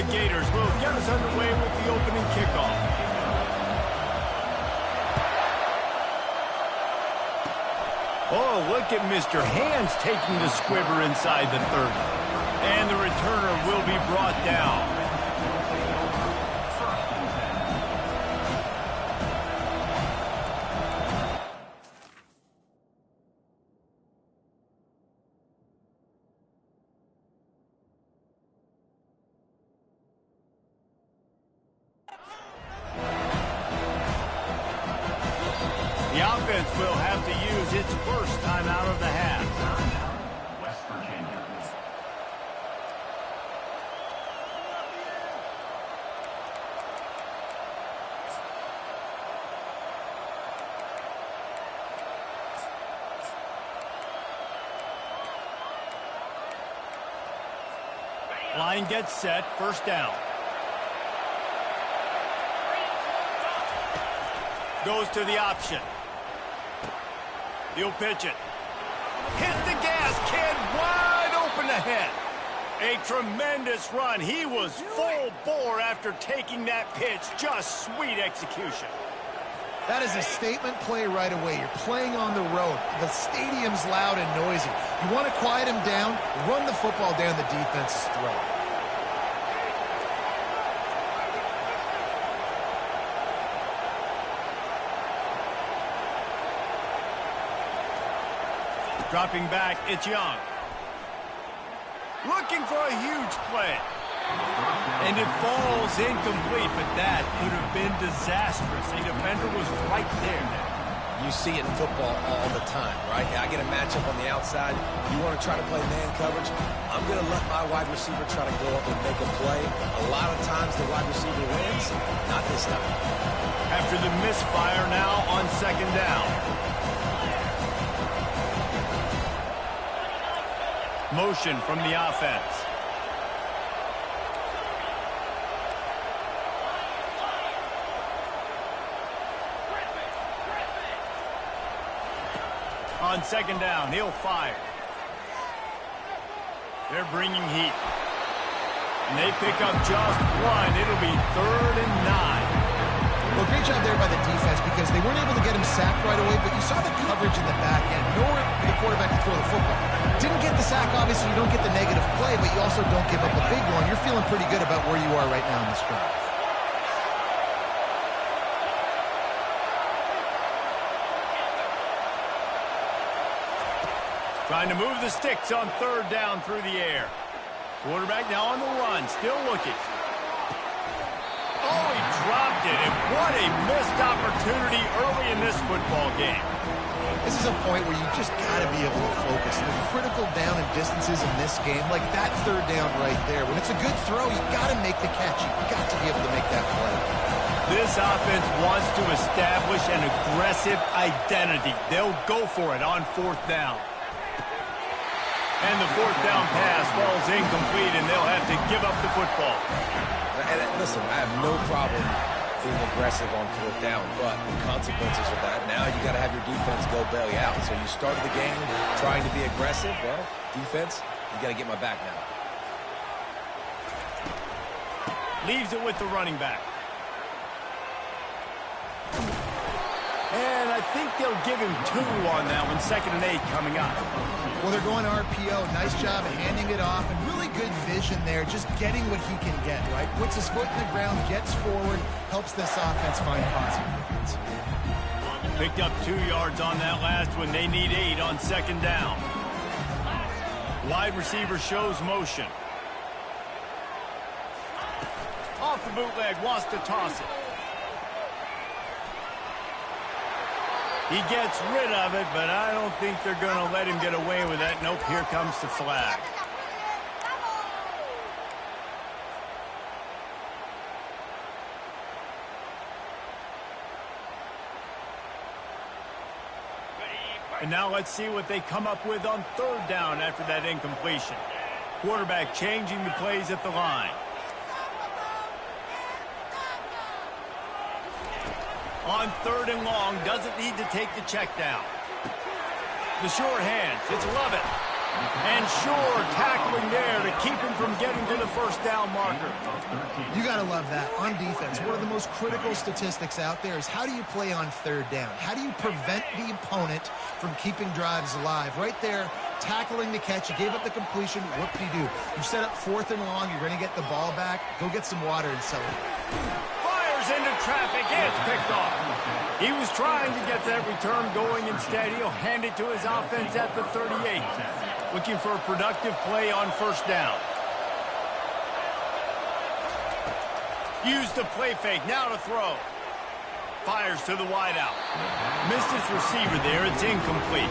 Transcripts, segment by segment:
The Gators will get us underway with the opening kickoff. Oh, look at Mr. Hands taking the squibber inside the 30. And the returner will be brought down. The offense will have to use its first time out of the half. West Virginia. Line gets set, first down. Goes to the option. He'll pitch it. Hit the gas, kid. Wide open ahead. A tremendous run. He was full bore after taking that pitch. Just sweet execution. That is a statement play right away. You're playing on the road. The stadium's loud and noisy. You want to quiet him down, run the football down the defense's throat. Dropping back, it's Young. Looking for a huge play. And it falls incomplete, but that could have been disastrous. A defender was right there. You see it in football all the time, right? I get a matchup on the outside. You want to try to play man coverage? I'm going to let my wide receiver try to go up and make a play. A lot of times the wide receiver wins. Not this time. After the misfire now on second down. Motion from the offense. On second down, he'll fire. They're bringing heat. And they pick up just one. It'll be 3rd and 9. Well, great job there by the defense because they weren't able to get him sacked right away, but you saw the coverage in the back end. Nowhere for the quarterback to throw the football. Didn't get the sack, obviously you don't get the negative play, but you also don't give up a big one. You're feeling pretty good about where you are right now in this drive. Trying to move the sticks on 3rd down through the air. Quarterback now on the run, still looking. Oh, he dropped it, and what a missed opportunity early in this football game. This is a point where you just got to be able to focus. The critical down and distances in this game, like that 3rd down right there. When it's a good throw, you got to make the catch. You've got to be able to make that play. This offense wants to establish an aggressive identity. They'll go for it on 4th down. And the 4th down pass falls incomplete, and they'll have to give up the football. And listen, I have no problem being aggressive on 4th down, but the consequences of that, now you got to have your defense go bail you out. So you started the game trying to be aggressive. Well, defense, you got to get my back now. Leaves it with the running back. And I think they'll give him 2 on that one. 2nd and 8 coming up. Well, they're going RPO. Nice job of handing it off, and really good vision there, just getting what he can get, right? Puts his foot in the ground, gets forward, helps this offense find positive points. Picked up 2 yards on that last one. They need 8 on 2nd down. Wide receiver shows motion. Off the bootleg, wants to toss it. He gets rid of it, but I don't think they're going to let him get away with that. Nope, here comes the flag. And now let's see what they come up with on 3rd down after that incompletion. Quarterback changing the plays at the line. On 3rd and long, doesn't need to take the check down. The short hands, it's Lovett. And sure, tackling there to keep him from getting to the first down marker. You got to love that. On defense, one of the most critical statistics out there is how do you play on third down? How do you prevent the opponent from keeping drives alive? Right there, tackling the catch. You gave up the completion. Whoop-de-doo. You set up 4th and long. You're going to get the ball back. Go get some water and celebrate. Fires into traffic. It's picked off. He was trying to get that return going. Instead, he'll hand it to his offense at the 38. Looking for a productive play on first down. Use the play fake. Now to throw. Fires to the wideout. Missed his receiver there. It's incomplete.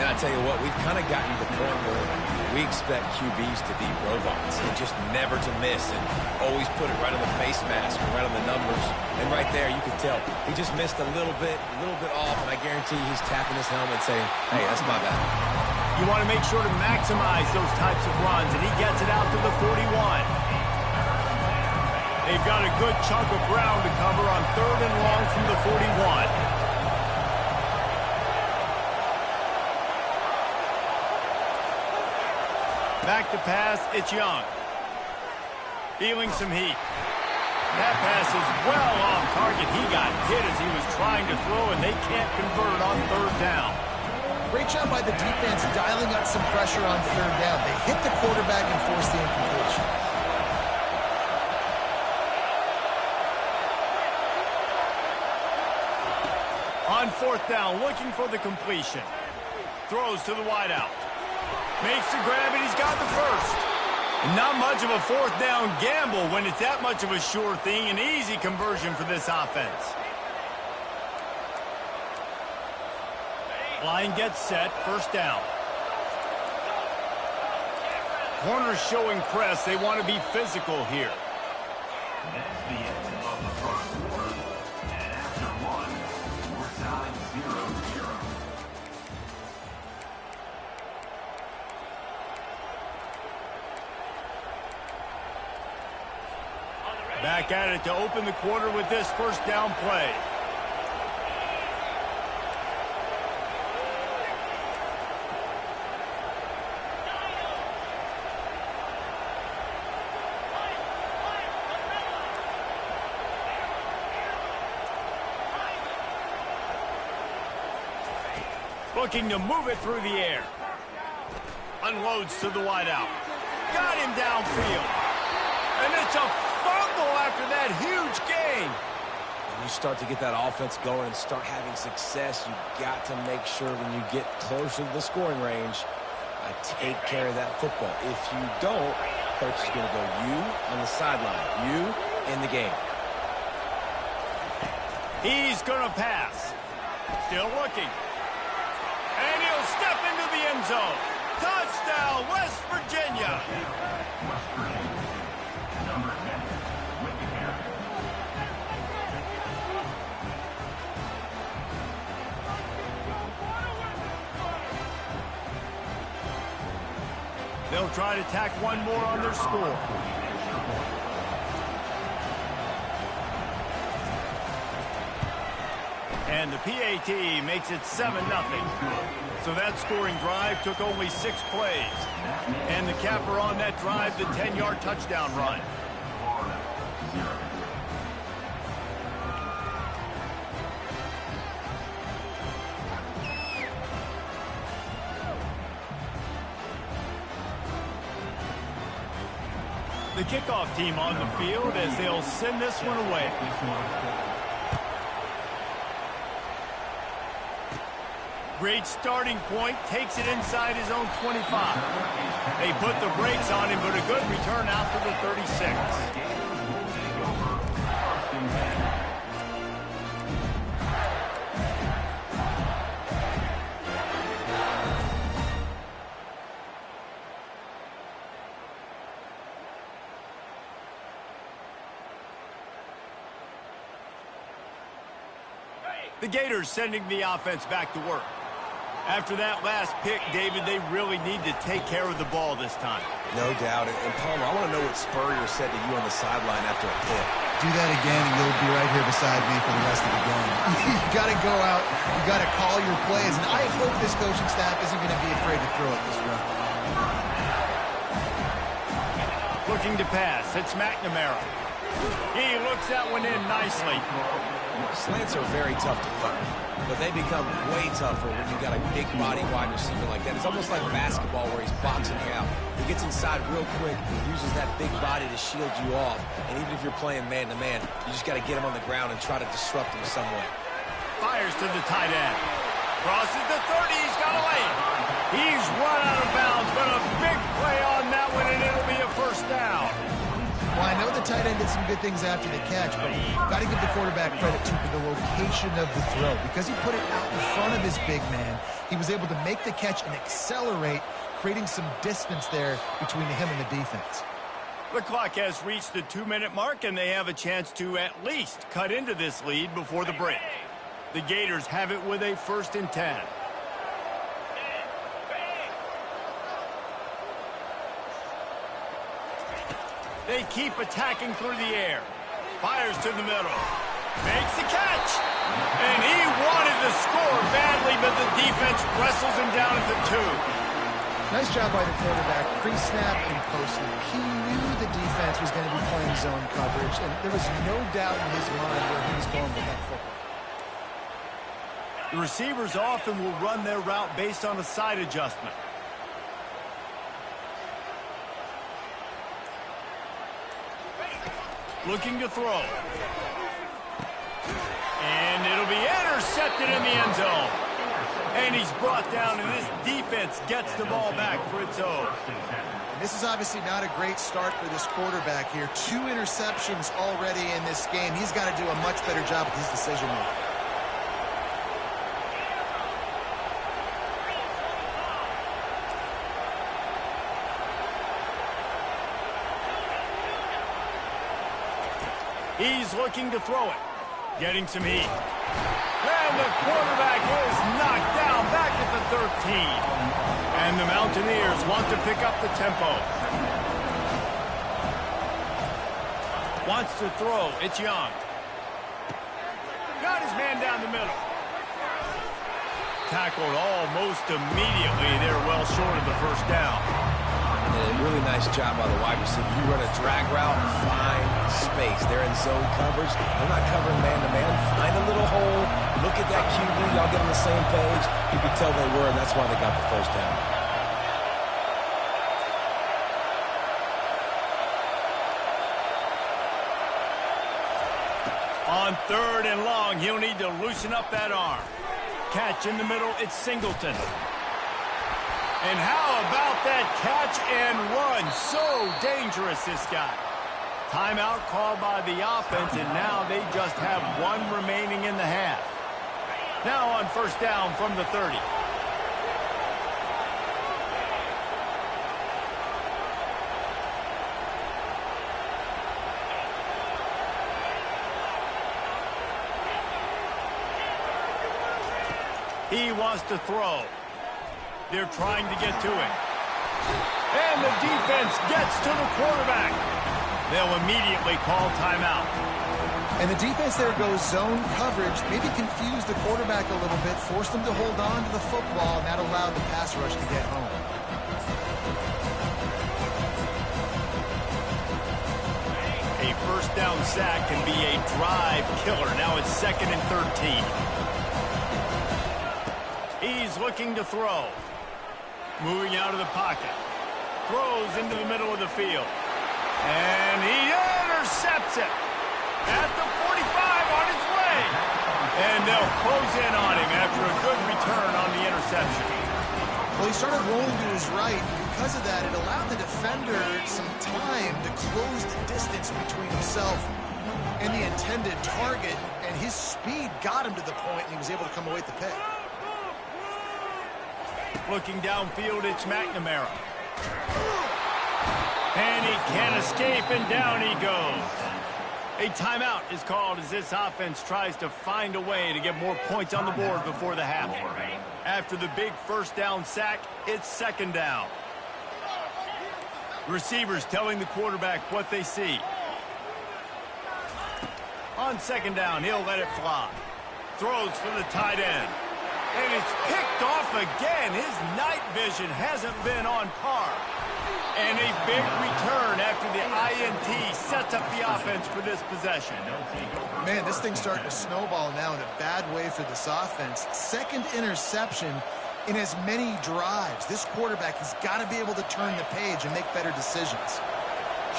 And I tell you what, we've kind of gotten to the point where we expect QBs to be robots and just never to miss and always put it right on the face mask or right on the numbers. And right there, you can tell he just missed a little bit off, and I guarantee he's tapping his helmet saying, hey, that's my bad. You want to make sure to maximize those types of runs, and he gets it out to the 41. They've got a good chunk of ground to cover on 3rd and long from the 41. Back to pass, it's Young. Feeling some heat. That pass is well off target. He got hit as he was trying to throw, and they can't convert on 3rd down. Great job by the defense dialing up some pressure on 3rd down. They hit the quarterback and forced the incompletion. On 4th down, looking for the completion. Throws to the wideout. Makes the grab, and he's got the first. Not much of a 4th down gamble when it's that much of a sure thing. An easy conversion for this offense. Line gets set, first down. Corners showing press. They want to be physical here. That's the end of the first quarter. And after one, we're tied 0-0. Back at it to open the quarter with this first down play. Looking to move it through the air. Unloads to the wideout. Got him downfield. And it's a fumble after that huge gain. When you start to get that offense going and start having success, you've got to make sure when you get closer to the scoring range, I take care of that football. If you don't, coach is going to go you on the sideline, you in the game. He's going to pass. Still looking. And he'll step into the end zone. Touchdown, West Virginia. West Virginia. Number 10 with the carry. They'll try to tack one more on their score. And the PAT makes it 7-0. So that scoring drive took only 6 plays. And the capper on that drive, the 10-yard touchdown run. The kickoff team on the field as they'll send this one away. Great starting point, takes it inside his own 25. They put the brakes on him, but a good return out to the 36. The Gators sending the offense back to work. After that last pick, David, they really need to take care of the ball this time. No doubt. And Palmer, I want to know what Spurrier said to you on the sideline after a pick. Do that again, and you'll be right here beside me for the rest of the game. You got to go out. You got to call your plays, and I hope this coaching staff isn't going to be afraid to throw it this way. Looking to pass. It's McNamara. He looks that one in nicely. Slants are very tough to cover, but they become way tougher when you got a big body wide receiver like that. It's almost like basketball where he's boxing you out. He gets inside real quick, uses that big body to shield you off, and even if you're playing man-to-man, you just got to get him on the ground and try to disrupt him some way. Fires to the tight end. Crosses the 30. He's got a lane. He's run out of bounds, but a big play on that one, and it'll be a first down. Well, I know the tight end did some good things after the catch, but got to give the quarterback credit, too, for the location of the throw. Because he put it out in front of his big man, he was able to make the catch and accelerate, creating some distance there between him and the defense. The clock has reached the 2-minute mark, and they have a chance to at least cut into this lead before the break. The Gators have it with a 1st and 10. They keep attacking through the air. Fires to the middle. Makes the catch. And he wanted to score badly, but the defense wrestles him down at the 2. Nice job by the quarterback, pre-snap and post-snap. He knew the defense was going to be playing zone coverage, and there was no doubt in his mind where he was going with that football. The receivers often will run their route based on a side adjustment. Looking to throw. And it'll be intercepted in the end zone. And he's brought down, and this defense gets the ball back for its own. This is obviously not a great start for this quarterback here. 2 interceptions already in this game. He's got to do a much better job with his decision-making. He's looking to throw it. Getting some heat. And the quarterback is knocked down back at the 13. And the Mountaineers want to pick up the tempo. Wants to throw. It's Young. Got his man down the middle. Tackled almost immediately. They're well short of the first down. And a really nice job by the wide receiver. You run a drag route, find space. They're in zone coverage. They're not covering man-to-man. Find a little hole. Look at that QB. Y'all get on the same page. You could tell they were, and that's why they got the first down. On 3rd and long, he'll need to loosen up that arm. Catch in the middle, it's Singleton. And how about that catch and run? So dangerous, this guy. Timeout called by the offense, and now they just have 1 remaining in the half. Now on 1st down from the 30. He wants to throw. They're trying to get to it. And the defense gets to the quarterback. They'll immediately call timeout. And the defense there goes zone coverage, maybe confused the quarterback a little bit, forced him to hold on to the football, and that allowed the pass rush to get home. A 1st down sack can be a drive killer. Now it's 2nd and 13. He's looking to throw. Moving out of the pocket. Throws into the middle of the field. And he intercepts it. At the 45 on his way. And they'll close in on him after a good return on the interception. Well, he started rolling to his right. Because of that, it allowed the defender some time to close the distance between himself and the intended target. And his speed got him to the point, and he was able to come away with the pick. Looking downfield, it's McNamara. And he can't escape, and down he goes. A timeout is called as this offense tries to find a way to get more points on the board before the half. After the big 1st down sack, it's 2nd down. Receivers telling the quarterback what they see. On second down, he'll let it fly. Throws for the tight end. And it's picked off again. His night vision hasn't been on par. And a big return after the INT sets up the offense for this possession. Man, this thing's starting to snowball now in a bad way for this offense. Second interception in as many drives. This quarterback has got to be able to turn the page and make better decisions.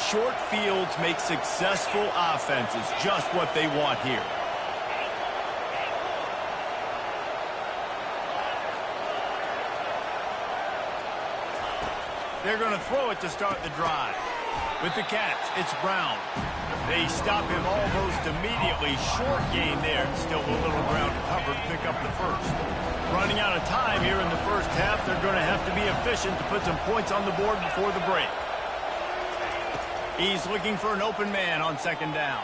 Short fields make successful offenses just what they want here. They're going to throw it to start the drive. With the catch, it's Brown. They stop him almost immediately. Short gain there. Still a little ground to cover to pick up the first. Running out of time here in the first half. They're going to have to be efficient to put some points on the board before the break. He's looking for an open man on second down.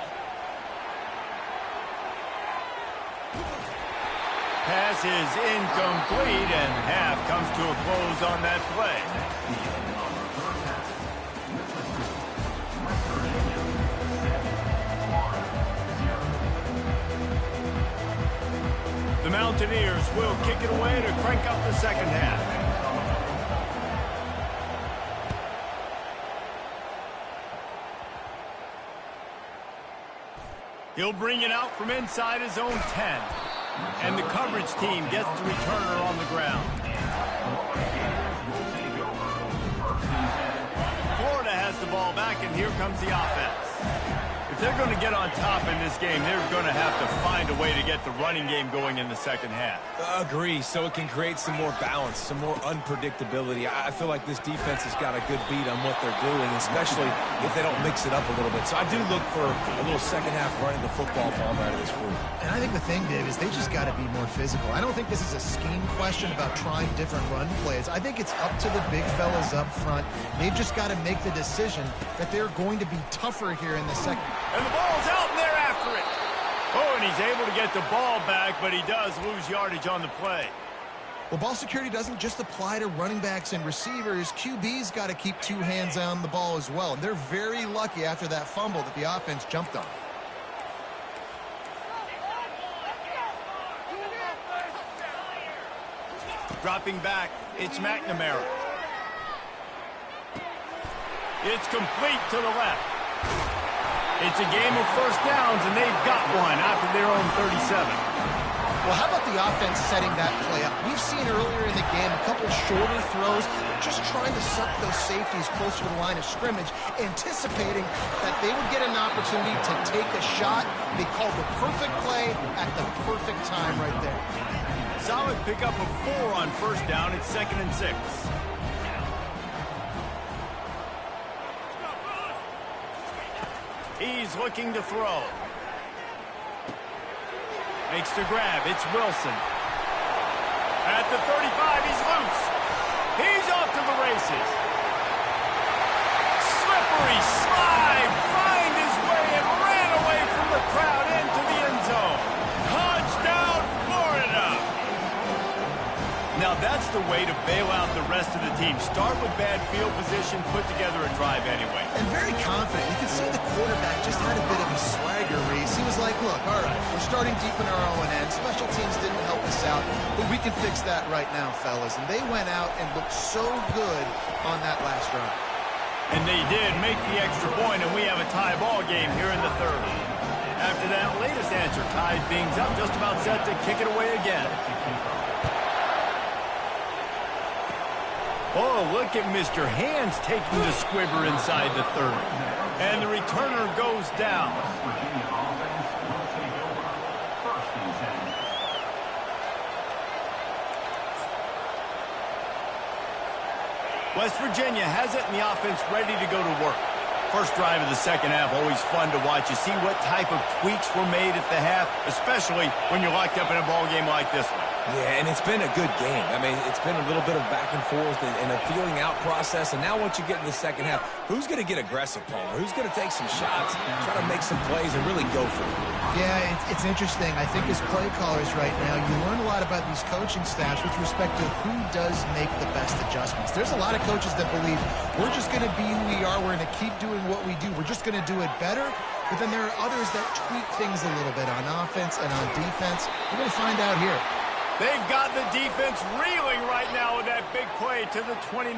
Pass is incomplete, and half comes to a close on that play. The Mountaineers will kick it away to crank up the second half. He'll bring it out from inside his own 10. And the coverage team gets the returner on the ground. Florida has the ball back, and here comes the offense. If they're going to get on top in this game, they're going to have to find a way to get the running game going in the second half. Agree, so it can create some more balance, some more unpredictability. I feel like this defense has got a good beat on what they're doing, especially if they don't mix it up a little bit. So I do look for a little second half running the football bomb out of this group. And I think the thing, Dave, is they just got to be more physical. I don't think this is a scheme question about trying different run plays. I think it's up to the big fellas up front. They've just got to make the decision that they're going to be tougher here in the second. And the ball's out, and they're after it. Oh, and he's able to get the ball back, but he does lose yardage on the play. Well, ball security doesn't just apply to running backs and receivers. QB's got to keep two hands on the ball as well. And they're very lucky after that fumble that the offense jumped on. Dropping back, it's McNamara. It's complete to the left. It's a game of first downs, and they've got one after their own 37. Well, how about the offense setting that play up? We've seen earlier in the game a couple shorter throws, just trying to suck those safeties closer to the line of scrimmage, anticipating that they would get an opportunity to take a shot. They called the perfect play at the perfect time right there. Solid pickup of 4 on first down. It's 2nd and 6. He's looking to throw. Makes the grab. It's Wilson. At the 35, he's loose. He's off to the races. Slippery slide. Find his way and ran away from the crowd into the end zone. Touchdown, Florida. Now that's the way to bail out the rest of the team. Start with bad field position, put together a drive anyway. And very confident. You can see the quarterback just had a bit of a swagger race. He was like, look, all right, we're starting deep in our own end. Special teams didn't help us out, but we can fix that right now, fellas. And they went out and looked so good on that last drive. And they did make the extra point, and we have a tie ball game here in the third. After that latest answer tied things up, just about set to kick it away again. Oh, look at Mr. Hands taking the squibber inside the 30. And the returner goes down. West Virginia has it, and the offense ready to go to work. First drive of the second half, always fun to watch. You see what type of tweaks were made at the half, especially when you're locked up in a ball game like this one. Yeah, and it's been a good game. I mean, it's been a little bit of back and forth and a feeling out process. And now once you get in the second half, who's going to get aggressive, Palmer? Who's going to take some shots, try to make some plays, and really go for it? Yeah, it's interesting. I think as play callers right now, you learn a lot about these coaching staffs with respect to who does make the best adjustments. There's a lot of coaches that believe we're just going to be who we are. We're going to keep doing what we do. We're just going to do it better. but then there are others that tweak things a little bit on offense and on defense. We're going to find out here. They've got the defense reeling right now with that big play to the 29.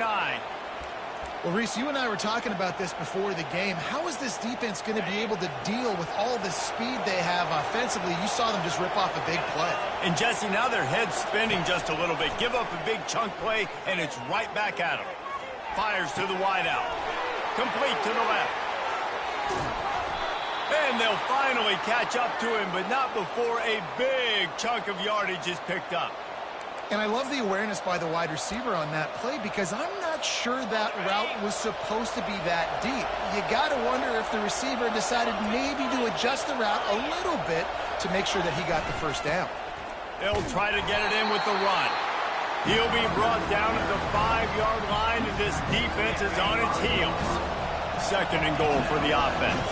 Well, Reese, you and I were talking about this before the game. How is this defense going to be able to deal with all the speed they have offensively? You saw them just rip off a big play. And, Jesse, now their head's spinning just a little bit. Give up a big chunk play, and it's right back at them. Fires to the wideout. Complete to the left. And they'll finally catch up to him, but not before a big chunk of yardage is picked up. And I love the awareness by the wide receiver on that play because I'm not sure that route was supposed to be that deep. You got to wonder if the receiver decided maybe to adjust the route a little bit to make sure that he got the first down. They'll try to get it in with the run. He'll be brought down at the 5-yard line, and this defense is on its heels. 2nd and goal for the offense.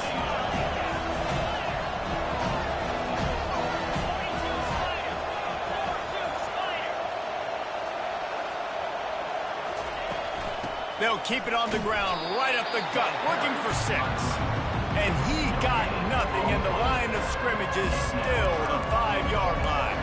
They'll keep it on the ground, right up the gut, looking for 6. And he got nothing, and the line of scrimmage is still the 5-yard line.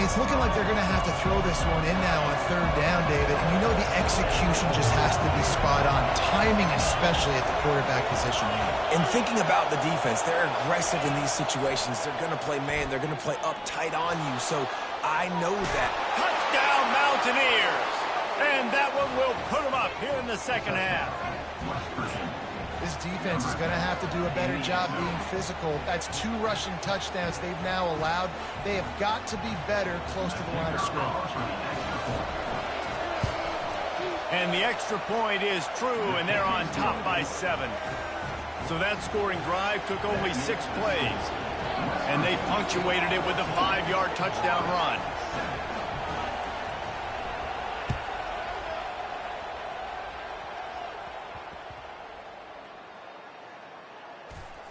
It's looking like they're going to have to throw this one in now on 3rd down, David. And you know the execution just has to be spot on, timing especially at the quarterback position here. And thinking about the defense, they're aggressive in these situations. They're going to play man. They're going to play up tight on you. So I know that. Touchdown, Mountaineers! And that one will put them up here in the 2nd half. This defense is going to have to do a better job being physical. That's 2 rushing touchdowns they've now allowed. They have got to be better close to the line of scrimmage. And the extra point is true, and they're on top by 7. So that scoring drive took only 6 plays. And they punctuated it with a 5-yard touchdown run.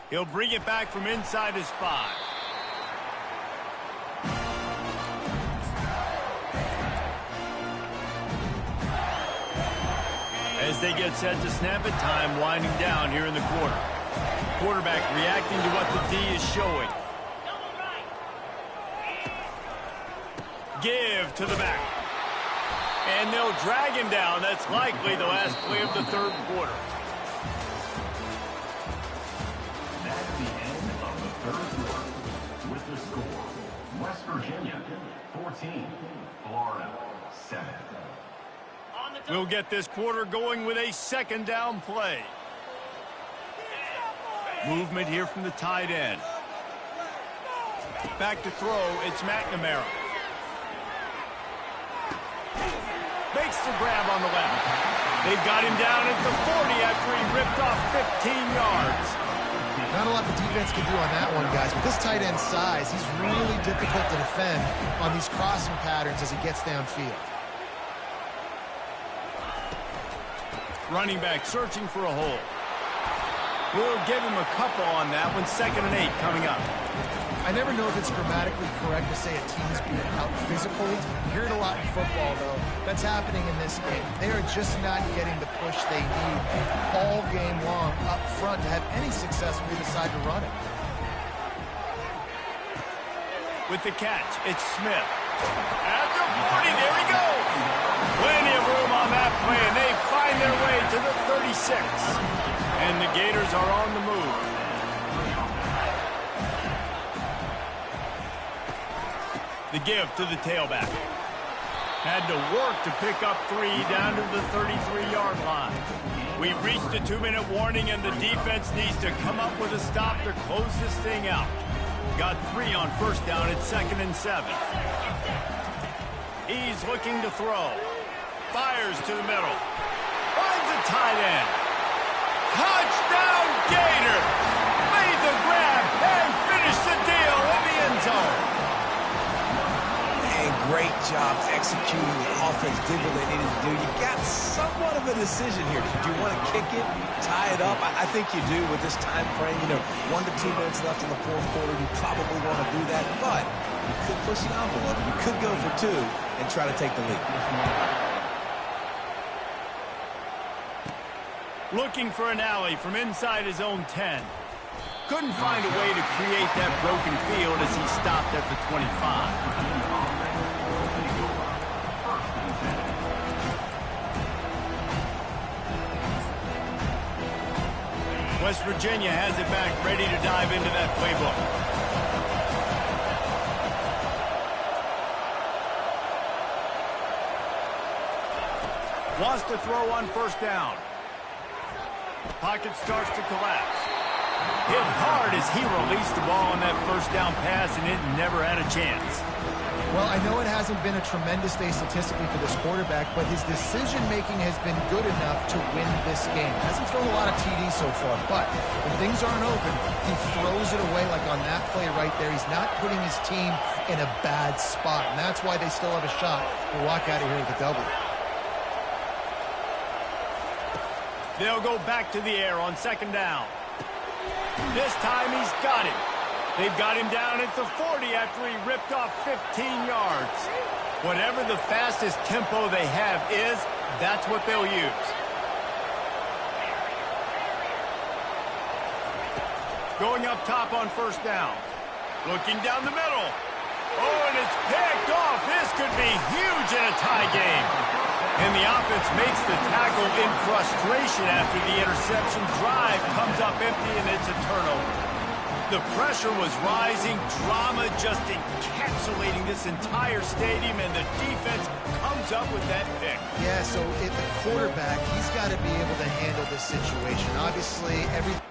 He'll bring it back from inside his 5. As they get set to snap it, time winding down here in the quarter. Quarterback reacting to what the D is showing. Give to the back. And they'll drag him down. That's likely the last play of the 3rd quarter. West Virginia, 14. Florida, 7. We'll get this quarter going with a 2nd down play. Movement here from the tight end. Back to throw, it's McNamara. Makes the grab on the left. They've got him down at the 40 after he ripped off 15 yards. Not a lot the defense can do on that one, guys. With this tight end size, he's really difficult to defend on these crossing patterns as he gets downfield. Running back searching for a hole. We'll give him a couple on that one. 2nd and 8 coming up. I never know if it's grammatically correct to say a team's being out-physical. You hear it a lot in football, though. That's happening in this game. They are just not getting the push they need all game long up front to have any success when they decide to run it. With the catch, it's Smith. At the 40, there he goes. Plenty of room on that play, and they find their way to the 36. And the Gators are on the move. The give to the tailback. Had to work to pick up 3 down to the 33-yard line. We've reached a 2-minute warning, and the defense needs to come up with a stop to close this thing out. Got 3 on 1st down at 2nd and 7. He's looking to throw. Fires to the middle. Finds a tight end. Touchdown, Gator! Made the grab and finished the deal in the end zone. Great job executing. The offense did what they needed to do. You got somewhat of a decision here. Do you want to kick it, tie it up? I think you do with this time frame. 1 to 2 minutes left in the 4th quarter. You probably want to do that, but you could push the envelope. You could go for 2 and try to take the lead. Looking for an alley from inside his own 10. couldn't find a way to create that broken field as he stopped at the 25. West Virginia has it back, ready to dive into that playbook. Wants to throw on first down. Pocket starts to collapse. Hit hard as he released the ball on that first down pass, and it never had a chance. Well, I know it hasn't been a tremendous day statistically for this quarterback, but his decision-making has been good enough to win this game. Hasn't thrown a lot of TDs so far, but when things aren't open, he throws it away like on that play right there. He's not putting his team in a bad spot, and that's why they still have a shot to walk out of here with a W. They'll go back to the air on second down. This time he's got him. They've got him down at the 40 after he ripped off 15 yards. Whatever the fastest tempo they have is, that's what they'll use. Going up top on first down. Looking down the middle. Oh, and it's picked off. This could be huge in a tie game. And the offense makes the tackle in frustration after the interception. Drive comes up empty, and it's a turnover. The pressure was rising, drama just encapsulating this entire stadium, and the defense comes up with that pick. Yeah, so the quarterback, he's got to be able to handle this situation. Obviously, everything.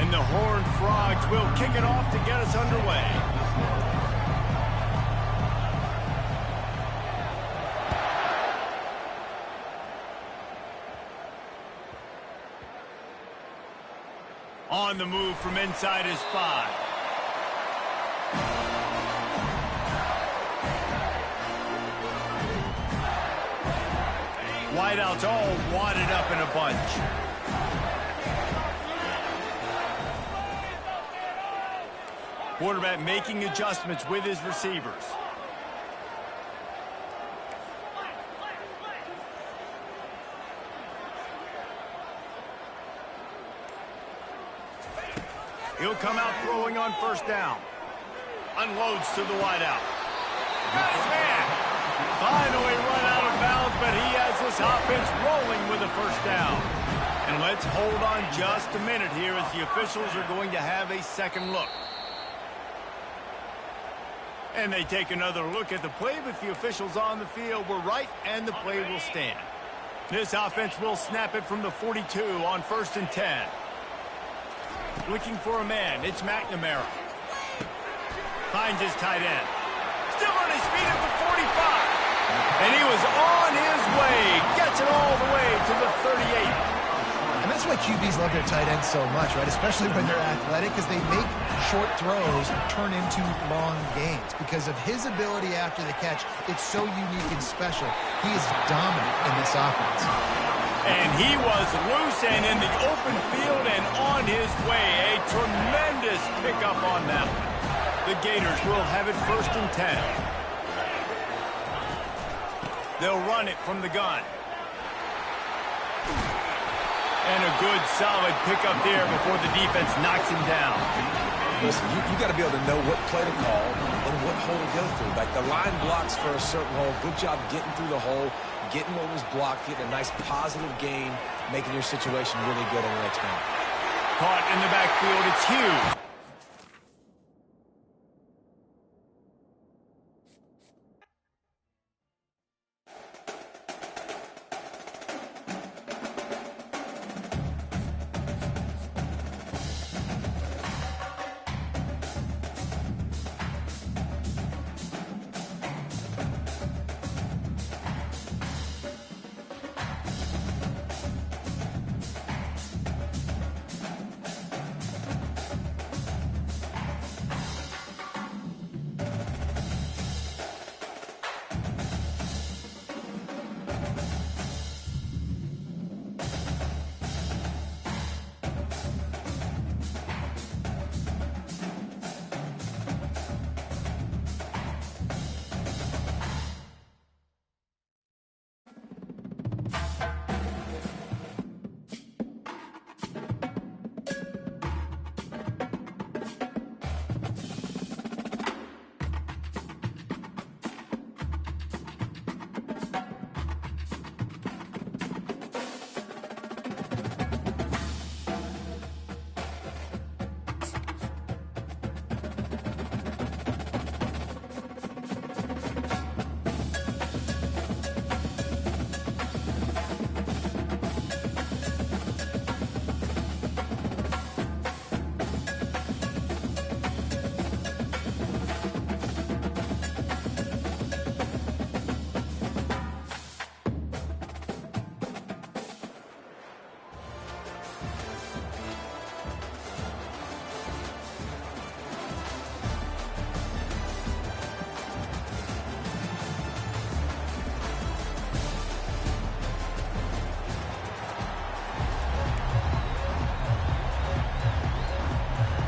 And the Horned Frogs will kick it off to get us underway. On the move from inside his 5. Wideouts all wadded up in a bunch. Quarterback making adjustments with his receivers. He'll come out throwing on first down. Unloads to the wideout. Nice man. Finally run out of bounds, but he has this offense rolling with a first down. And let's hold on just a minute here as the officials are going to have a second look. And they take another look at the play, but the officials on the field were right, and the play will stand. This offense will snap it from the 42 on 1st and 10. Looking for a man, it's McNamara. Finds his tight end. Still on his feet at the 45. And he was on his way. Gets it all the way to the 38. And that's why QBs love their tight ends so much, right? Especially when they're athletic, because they make short throws turn into long gains. Because of his ability after the catch, it's so unique and special. He is dominant in this offense. And he was loose and in the open field and on his way. A tremendous pickup on that one. The Gators will have it 1st and 10. They'll run it from the gun. And a good, solid pickup there before the defense knocks him down. Listen, you got to be able to know what play to call and what hole to go through. Like the line blocks for a certain hole. Good job getting through the hole, getting what was blocked, getting a nice positive gain, making your situation really good on the next down. Caught in the backfield, it's huge.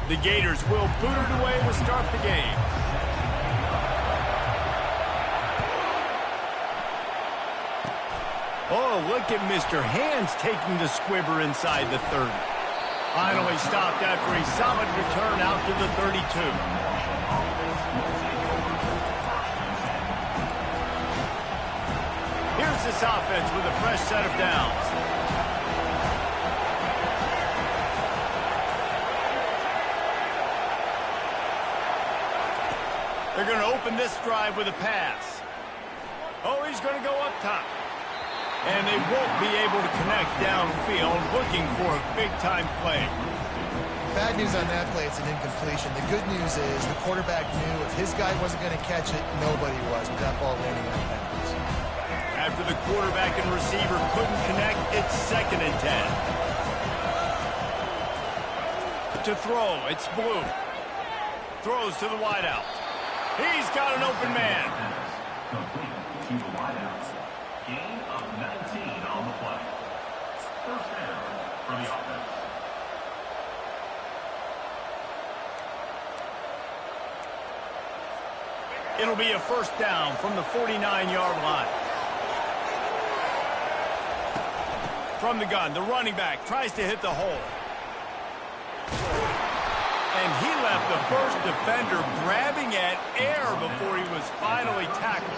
The Gators will boot it away to start the game. Oh, look at Mr. Hands taking the squibber inside the 30. Finally stopped after a solid return out to the 32. Here's this offense with a fresh set of downs. They're going to open this drive with a pass. Oh, he's going to go up top. And they won't be able to connect downfield, looking for a big-time play. Bad news on that play, it's an incompletion. The good news is the quarterback knew if his guy wasn't going to catch it, nobody was with that ball landing on bounds. After the quarterback and receiver couldn't connect, it's 2nd and 10. To throw, it's Blue. Throws to the wideout. He's got an open man. Complete to the wideout. Gain of 19 on the play. First down for the offense. It'll be a first down from the 49-yard line. From the gun, the running back tries to hit the hole. And he left the first defender grabbing at air before he was finally tackled.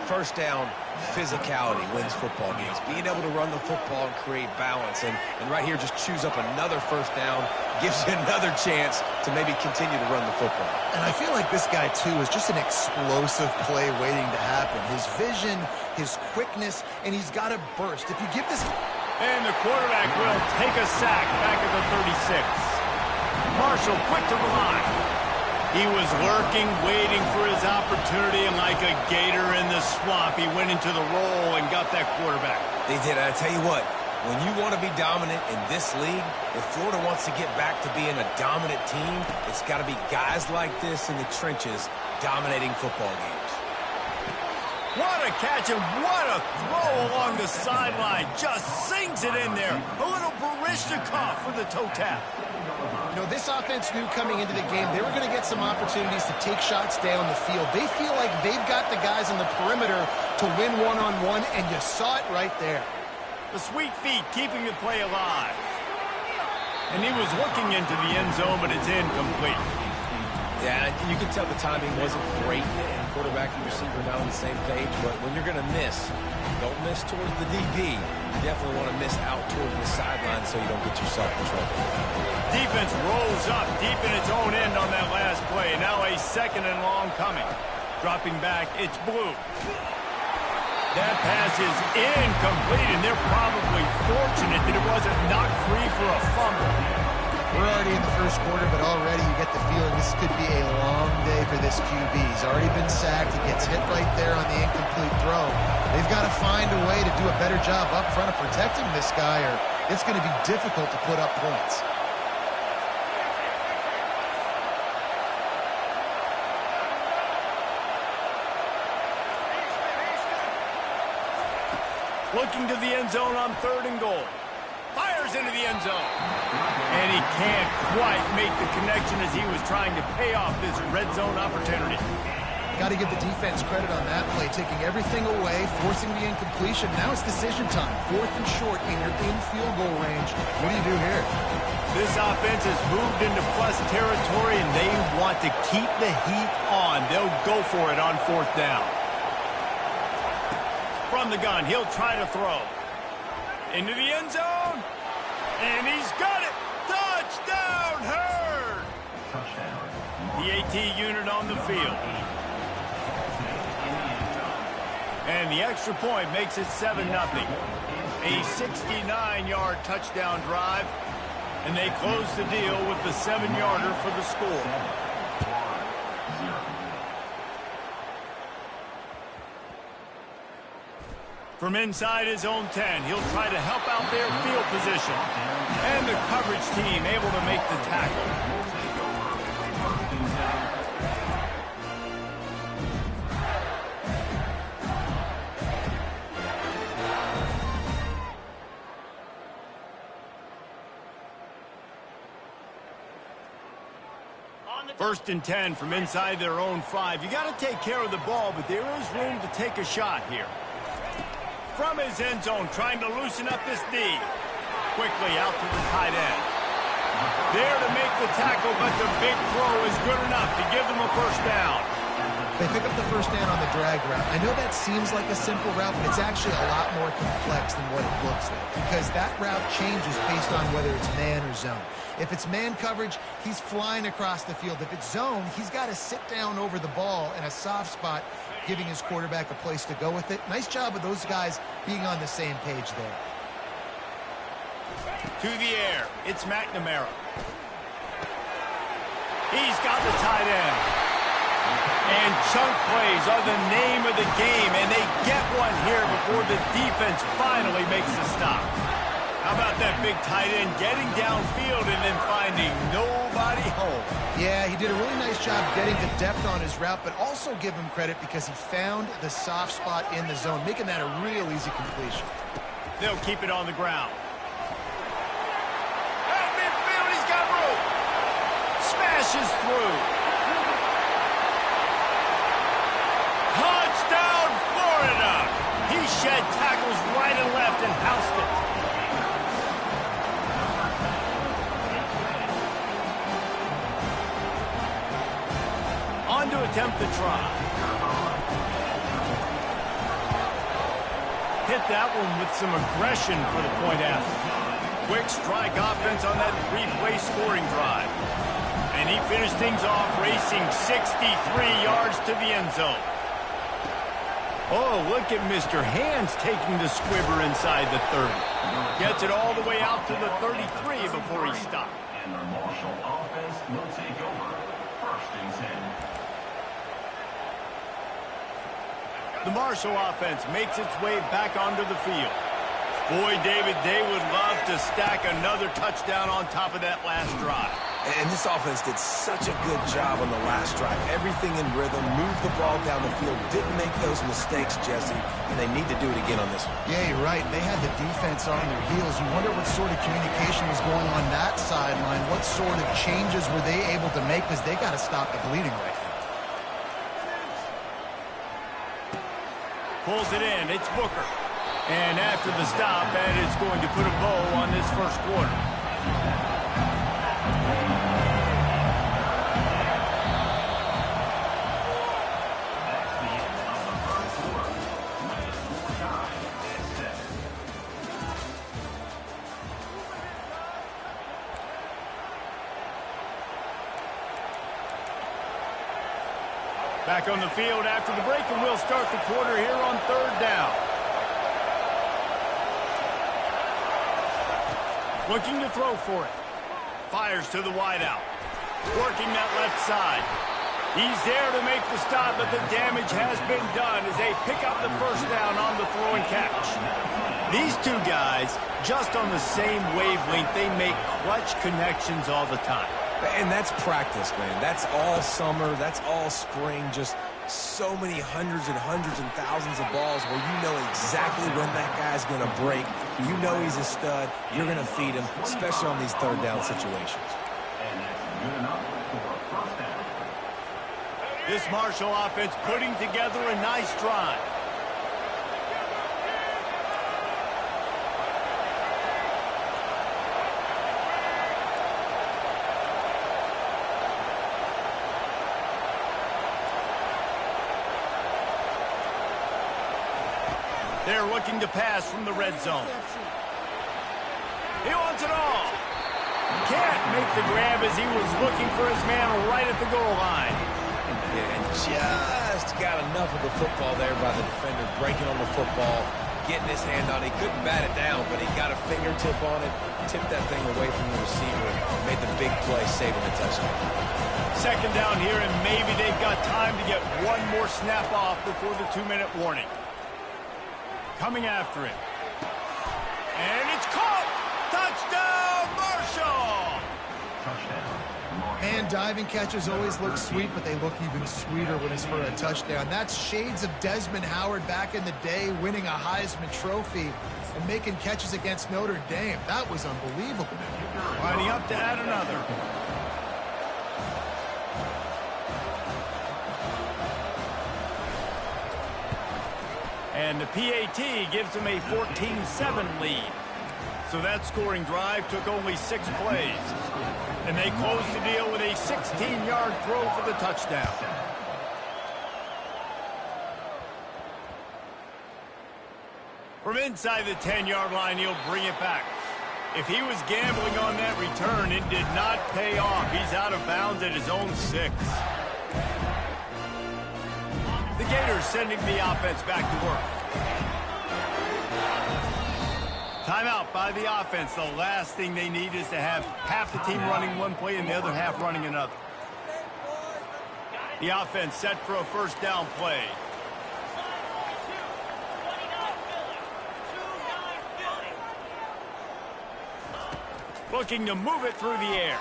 First down, physicality wins football games. Being able to run the football and create balance. And right here, just choose up another first down, gives you another chance to maybe continue to run the football. And I feel like this guy, too, is just an explosive play waiting to happen. His vision, his quickness, and he's got to burst. If you give this... And the quarterback will take a sack back at the 36. Marshall quick to the line. He was lurking, waiting for his opportunity, and like a gator in the swamp, he went into the roll and got that quarterback. They did. I tell you what, when you want to be dominant in this league, if Florida wants to get back to being a dominant team, it's got to be guys like this in the trenches dominating football games. What a catch and what a throw along the sideline. Just sings it in there. A little Barishnikov for the toe tap. You know, this offense knew coming into the game they were going to get some opportunities to take shots down the field. They feel like they've got the guys on the perimeter to win one-on-one, and you saw it right there. The sweet feet keeping the play alive. And he was looking into the end zone, but it's incomplete. Yeah, you can tell the timing wasn't great, and quarterback and receiver not on the same page, but when you're going to miss, don't miss towards the DB. You definitely want to miss out towards the sideline so you don't get yourself in trouble. Defense rolls up deep in its own end on that last play. Now a 2nd and long coming. Dropping back, it's Blue. That pass is incomplete, and they're probably fortunate that it wasn't knocked free for a fumble. We're already in the first quarter, but already you get the feeling this could be a long day for this QB. He's already been sacked. He gets hit right there on the incomplete throw. They've got to find a way to do a better job up front of protecting this guy, or it's going to be difficult to put up points. Looking to the end zone on 3rd and goal. Fires into the end zone. And he can't quite make the connection as he was trying to pay off this red zone opportunity. Got to give the defense credit on that play, taking everything away, forcing the incompletion. Now it's decision time. 4th and short, and you're in field goal range. What do you do here? This offense has moved into plus territory, and they want to keep the heat on. They'll go for it on 4th down. From the gun, he'll try to throw. Into the end zone. And he's got it. Touchdown, Hurd. The AT unit on the field. And the extra point makes it 7-0. A 69-yard touchdown drive. And they close the deal with the 7-yarder for the score. From inside his own 10, he'll try to help out their field position. And the coverage team able to make the tackle. First and 10 from inside their own 5. You got to take care of the ball, but there is room to take a shot here. From his end zone, trying to loosen up this D. Quickly out to the tight end. There to make the tackle, but the big throw is good enough to give them a first down. They pick up the first down on the drag route. I know that seems like a simple route, but it's actually a lot more complex than what it looks like, because that route changes based on whether it's man or zone. If it's man coverage, he's flying across the field. If it's zone, he's got to sit down over the ball in a soft spot, giving his quarterback a place to go with it. Nice job of those guys being on the same page there. To the air, it's McNamara. He's got the tight end. And chunk plays are the name of the game, and they get one here before the defense finally makes the stop. How about that big tight end getting downfield and then finding nobody home? Yeah, he did a really nice job getting the depth on his route, but also give him credit because he found the soft spot in the zone, making that a real easy completion. They'll keep it on the ground. At midfield, he's got room. Smashes through. Touchdown, Florida! He shed tackles right and left and housed it. On to attempt the try. Hit that one with some aggression for the point after. Quick strike offense on that three-play scoring drive. And he finished things off racing 63 yards to the end zone. Oh, look at Mr. Hands taking the squibber inside the 30. Gets it all the way out to the 33 before he stopped. And the Marshall offense will take over. 1st and 10. The Marshall offense makes its way back onto the field. Boy, David, they would love to stack another touchdown on top of that last drive. And this offense did such a good job on the last drive. Everything in rhythm, moved the ball down the field, didn't make those mistakes, Jesse, and they need to do it again on this one. Yeah, you're right. They had the defense on their heels. You wonder what sort of communication was going on that sideline. What sort of changes were they able to make because they got to stop the bleeding right now. Pulls it in. It's Booker. And after the stop, that is going to put a bow on this first quarter. That's the end of the 1st quarter. With the score tied at 7. Back on the field after the break, and we'll start the quarter here on 3rd down. Looking to throw for it. Fires to the wideout. Working that left side. He's there to make the stop, but the damage has been done as they pick up the 1st down on the throw and catch. These two guys, just on the same wavelength, they make clutch connections all the time. And that's practice, man. That's all summer. That's all spring. Just so many hundreds and thousands of balls where you know exactly when that guy's going to break. You know he's a stud. You're going to feed him, especially on these 3rd down situations. And that's good enough for a 1st down. This Marshall offense putting together a nice drive. They're looking to pass from the red zone. He wants it all. Can't make the grab as he was looking for his man right at the goal line. Yeah, and just got enough of the football there by the defender, breaking on the football, getting his hand on it. He couldn't bat it down, but he got a fingertip on it, tipped that thing away from the receiver, and made the big play, saving the touchdown. 2nd down here, and maybe they've got time to get one more snap off before the 2-minute warning. Coming after it. And it's caught! Touchdown, Marshall! Touchdown. Man, diving catches always look sweet, but they look even sweeter when it's for a touchdown. That's shades of Desmond Howard back in the day, winning a Heisman Trophy and making catches against Notre Dame. That was unbelievable. Lining up to add another. And the PAT gives them a 14-7 lead. So that scoring drive took only 6 plays. And they closed the deal with a 16-yard throw for the touchdown. From inside the 10-yard line, he'll bring it back. If he was gambling on that return, it did not pay off. He's out of bounds at his own 6. The Gators sending the offense back to work. Timeout by the offense. The last thing they need is to have half the team running one play and the other half running another. The offense set for a first down play. Looking to move it through the air.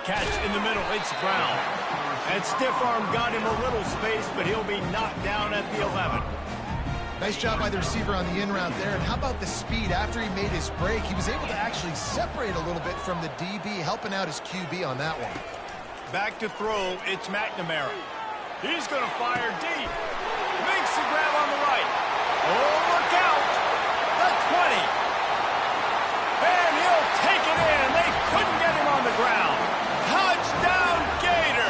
Catch in the middle. It's Brown. And stiff arm got him a little space, but he'll be knocked down at the 11. Nice job by the receiver on the in route there. And how about the speed? After he made his break, he was able to actually separate a little bit from the DB, helping out his QB on that one. Back to throw, it's McNamara. He's going to fire deep. Makes the grab on the right. Oh, look out. The 20. And he'll take it in. They couldn't get him on the ground. Touchdown, Gator.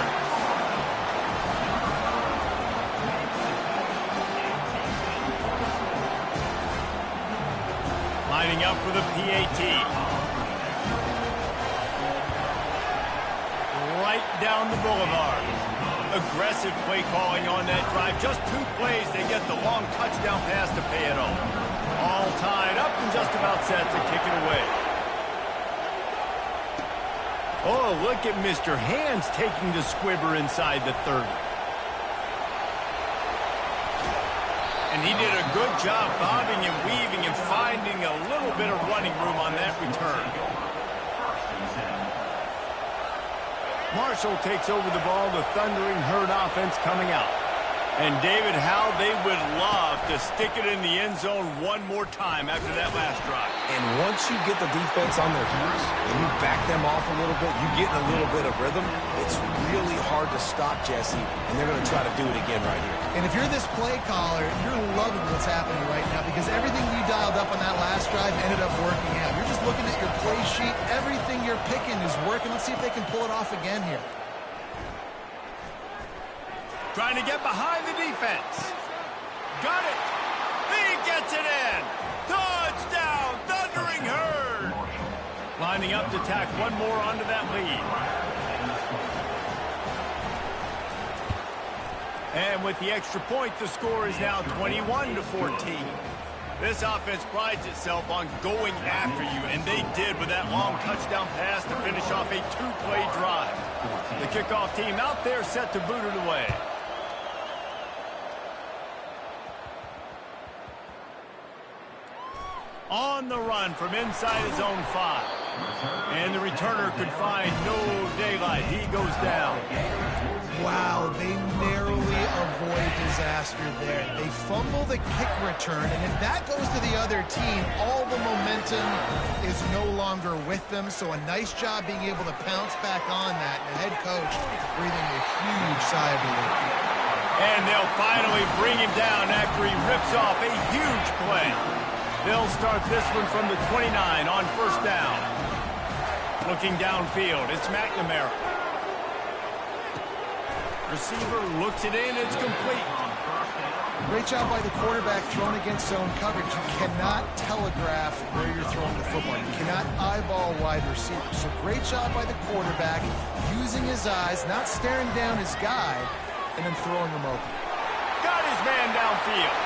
Lining up for the PAT. Right down the boulevard. Aggressive play calling on that drive. Just 2 plays, they get the long touchdown pass to pay it off. All tied up and just about set to kick it away. Oh, look at Mr. Hands taking the squibber inside the 30. And he did a good job bobbing and weaving and finding a little bit of running room on that return. Marshall takes over the ball, the Thundering Herd offense coming out. And David, how they would love to stick it in the end zone one more time after that last drive. And once you get the defense on their heels and you back them off a little bit, you get in a little bit of rhythm, it's really hard to stop, Jesse, and they're going to try to do it again right here. And if you're this play caller, you're loving what's happening right now because everything you dialed up on that last drive ended up working out. You're just looking at your play sheet. Everything you're picking is working. Let's see if they can pull it off again here. Trying to get behind the defense. Got it. He gets it in. Touchdown, Thundering Herd. Lining up to tack one more onto that lead. And with the extra point, the score is now 21-14. This offense prides itself on going after you, and they did with that long touchdown pass to finish off a 2-play drive. The kickoff team out there set to boot it away. On the run from inside his own 5. And the returner could find no daylight. He goes down. Wow, they narrowly avoid disaster there. They fumble the kick return, and if that goes to the other team, all the momentum is no longer with them. So a nice job being able to pounce back on that. And the head coach breathing a huge sigh of relief. And they'll finally bring him down after he rips off a huge play. They'll start this one from the 29 on first down. Looking downfield, it's McNamara. Receiver looks it in, it's complete. Great job by the quarterback throwing against zone coverage. You cannot telegraph where you're throwing the football. You cannot eyeball wide receivers. So great job by the quarterback using his eyes, not staring down his guy, and then throwing him open. Got his man downfield.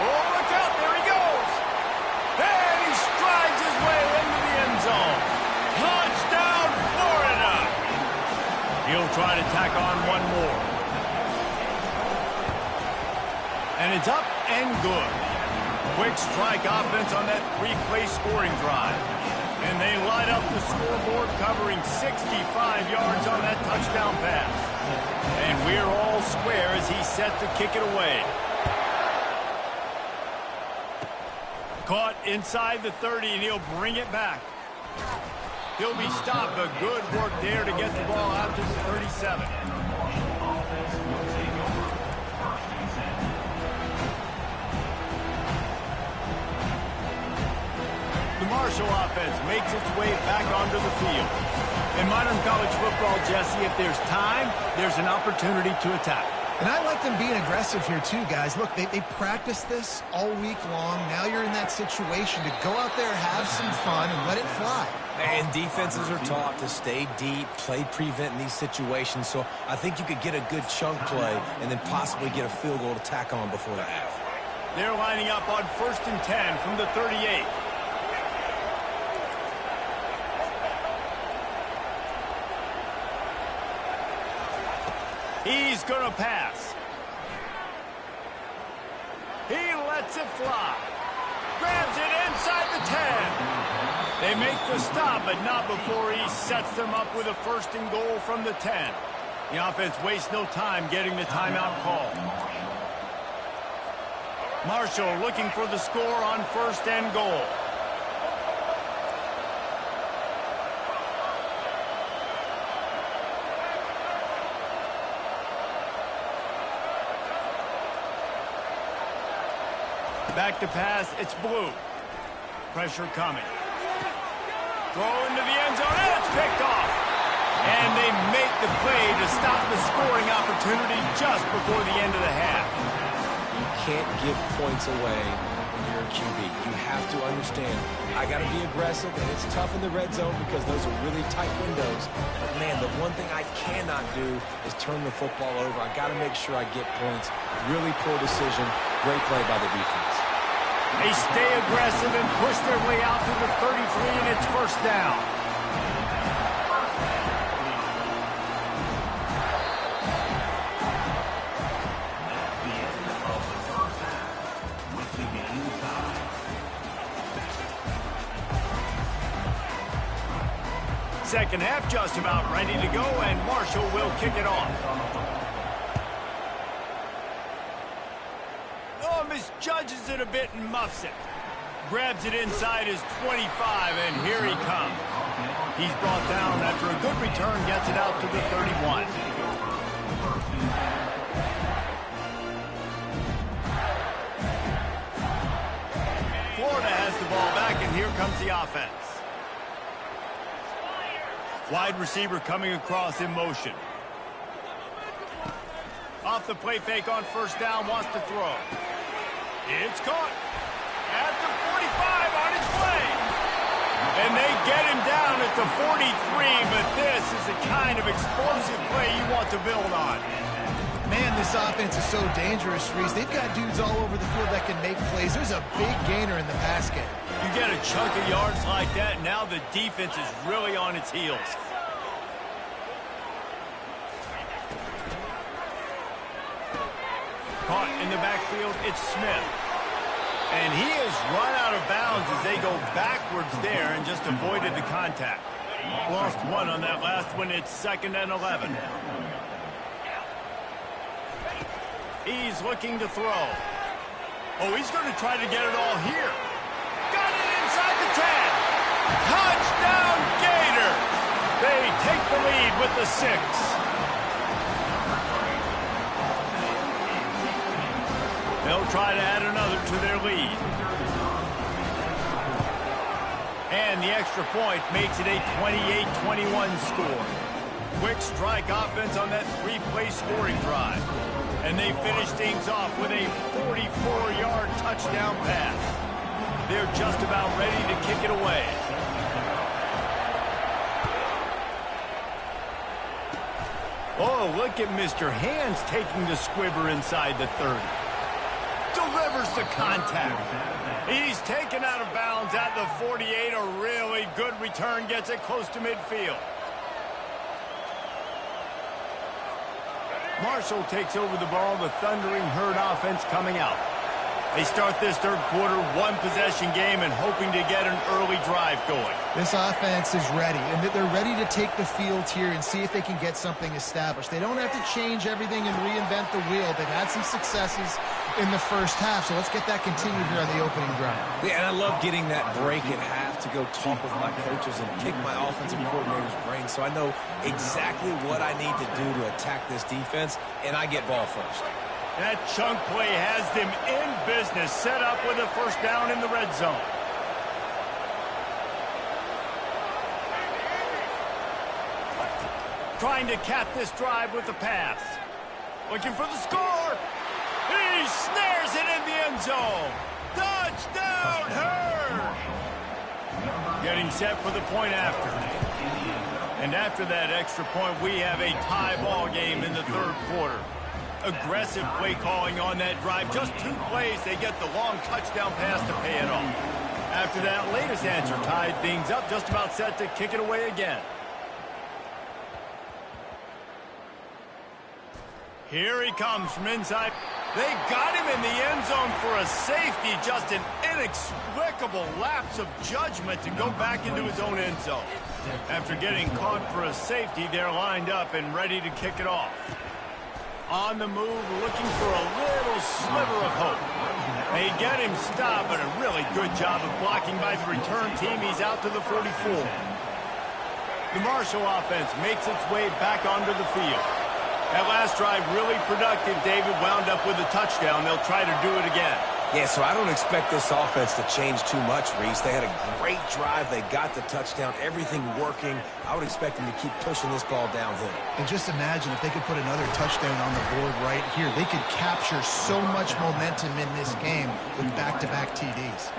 Oh, look out, there he goes. And he strides his way into the end zone. Touchdown, Florida. He'll try to tack on one more. And it's up and good. Quick strike offense on that 3-play scoring drive. And they light up the scoreboard covering 65 yards on that touchdown pass. And we're all square as he's set to kick it away. Caught inside the 30, and he'll bring it back. He'll be stopped, but good work there to get the ball out to the 37. The Marshall offense makes its way back onto the field. In modern college football, Jesse, if there's time, there's an opportunity to attack. And I like them being aggressive here too, guys. Look, they practiced this all week long. Now you're in that situation to go out there, have some fun, and let it fly. And defenses are taught to stay deep, play prevent in these situations. So I think you could get a good chunk play and then possibly get a field goal to tack on before the half. They're lining up on 1st and 10 from the 38. He's going to pass. He lets it fly. Grabs it inside the 10. They make the stop, but not before he sets them up with a 1st and goal from the 10. The offense wastes no time getting the timeout call. Marshall looking for the score on 1st and goal. Back to pass, it's Blue. Pressure coming. Throw into the end zone, and it's picked off. And they make the play to stop the scoring opportunity just before the end of the half. You can't give points away when you're a QB. You have to understand, I got to be aggressive, and it's tough in the red zone because those are really tight windows. But, man, the one thing I cannot do is turn the football over. I got to make sure I get points. Really poor decision. Great play by the defense. They stay aggressive and push their way out to the 33, and it's 1st down. Second half just about ready to go, and Marshall will kick it off. Oh, misjudges it a bit and muffs it. Grabs it inside his 25, and here he comes. He's brought down after a good return, gets it out to the 31. Florida has the ball back, and here comes the offense. Wide receiver coming across in motion. Off the play fake on 1st down, wants to throw. It's caught at the 45 on its way. And they get him down at the 43, but this is the kind of explosive play you want to build on. Man, this offense is so dangerous, Reese. They've got dudes all over the field that can make plays. There's a big gainer in the pass game. You get a chunk of yards like that, now the defense is really on its heels. Caught in the backfield, it's Smith. And he has run out of bounds as they go backwards there and just avoided the contact. Lost one on that last one. It's 2nd and 11. He's looking to throw. Oh, he's going to try to get it all here. Got it inside the 10. Touchdown, Gator. They take the lead with the 6. They'll try to add another to their lead. And the extra point makes it a 28-21 score. Quick strike offense on that 3-play scoring drive. And they finish things off with a 44-yard touchdown pass. They're just about ready to kick it away. Oh, look at Mr. Hands taking the squibber inside the 30. Delivers the contact. He's taken out of bounds at the 48. A really good return, gets it close to midfield. Marshall takes over the ball. The Thundering Herd offense coming out. They start this 3rd quarter, 1-possession game, and hoping to get an early drive going. This offense is ready, and they're ready to take the field here and see if they can get something established. They don't have to change everything and reinvent the wheel. They've had some successes in the 1st half, so let's get that continued here on the opening drive. Yeah, and I love getting that break at half to go talk with my coaches and pick my offensive coordinator's brain so I know exactly what I need to do to attack this defense, and I get ball first. That chunk play has them in business, set up with a 1st down in the red zone. Trying to cap this drive with the pass. Looking for the score. He snares it in the end zone. Touchdown, Herd! Getting set for the point after. And after that extra point, we have a tie ball game in the 3rd quarter. Aggressive play calling on that drive. Just 2 plays, they get the long touchdown pass to pay it off. After that latest answer tied things up, just about set to kick it away again. Here he comes from inside. They got him in the end zone for a safety. Just an inexplicable lapse of judgment to go back into his own end zone. After getting caught for a safety, they're lined up and ready to kick it off. On the move, looking for a little sliver of hope. They get him stopped, but a really good job of blocking by the return team. He's out to the 44. The Marshall offense makes its way back onto the field. That last drive really productive. David wound up with a touchdown. They'll try to do it again. Yeah, so I don't expect this offense to change too much, Reese. They had a great drive. They got the touchdown. Everything working. I would expect them to keep pushing this ball downhill. And just imagine if they could put another touchdown on the board right here. They could capture so much momentum in this game with back-to-back TDs.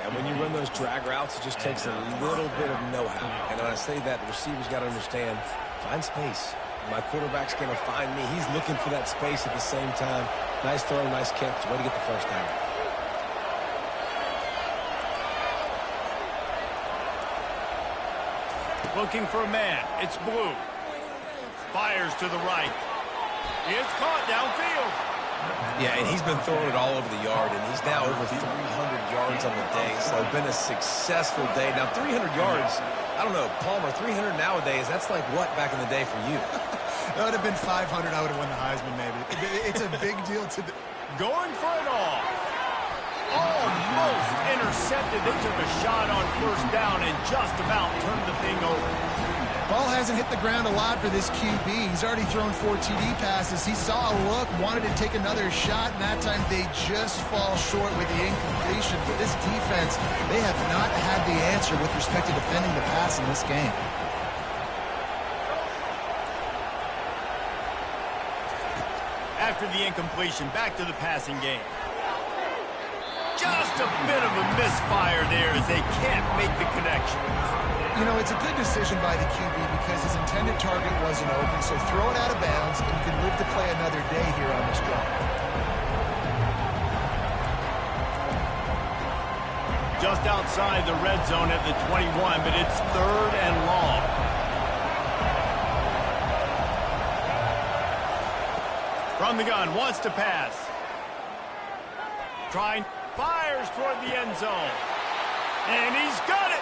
And when you run those drag routes, it just takes a little bit of know-how. And when I say that, the receivers got to understand, find space. My quarterback's going to find me. He's looking for that space at the same time. Nice throw, nice catch. Way to get the first down. Looking for a man. It's Blue. Fires to the right. It's caught downfield. Yeah, and he's been throwing it all over the yard, and he's now over 300 yards on the day. So it's been a successful day. Now, 300 yards, I don't know, Palmer, 300 nowadays, that's like what back in the day for you? That would have been 500. I would have won the Heisman, maybe. It's a big deal to... Going for it all. Almost intercepted. They took a shot on first down and just about turned the thing over. Ball hasn't hit the ground a lot for this QB. He's already thrown 4 TD passes. He saw a look, wanted to take another shot, and that time they just fall short with the incompletion. But this defense, they have not had the answer with respect to defending the pass in this game. After the incompletion, back to the passing game. Just a bit of a misfire there as they can't make the connection. You know, it's a good decision by the QB because his intended target wasn't open, so throw it out of bounds, and you can live to play another day here on this drive. Just outside the red zone at the 21, but it's 3rd and long. From the gun, wants to pass. Trying, fires toward the end zone. And he's got it!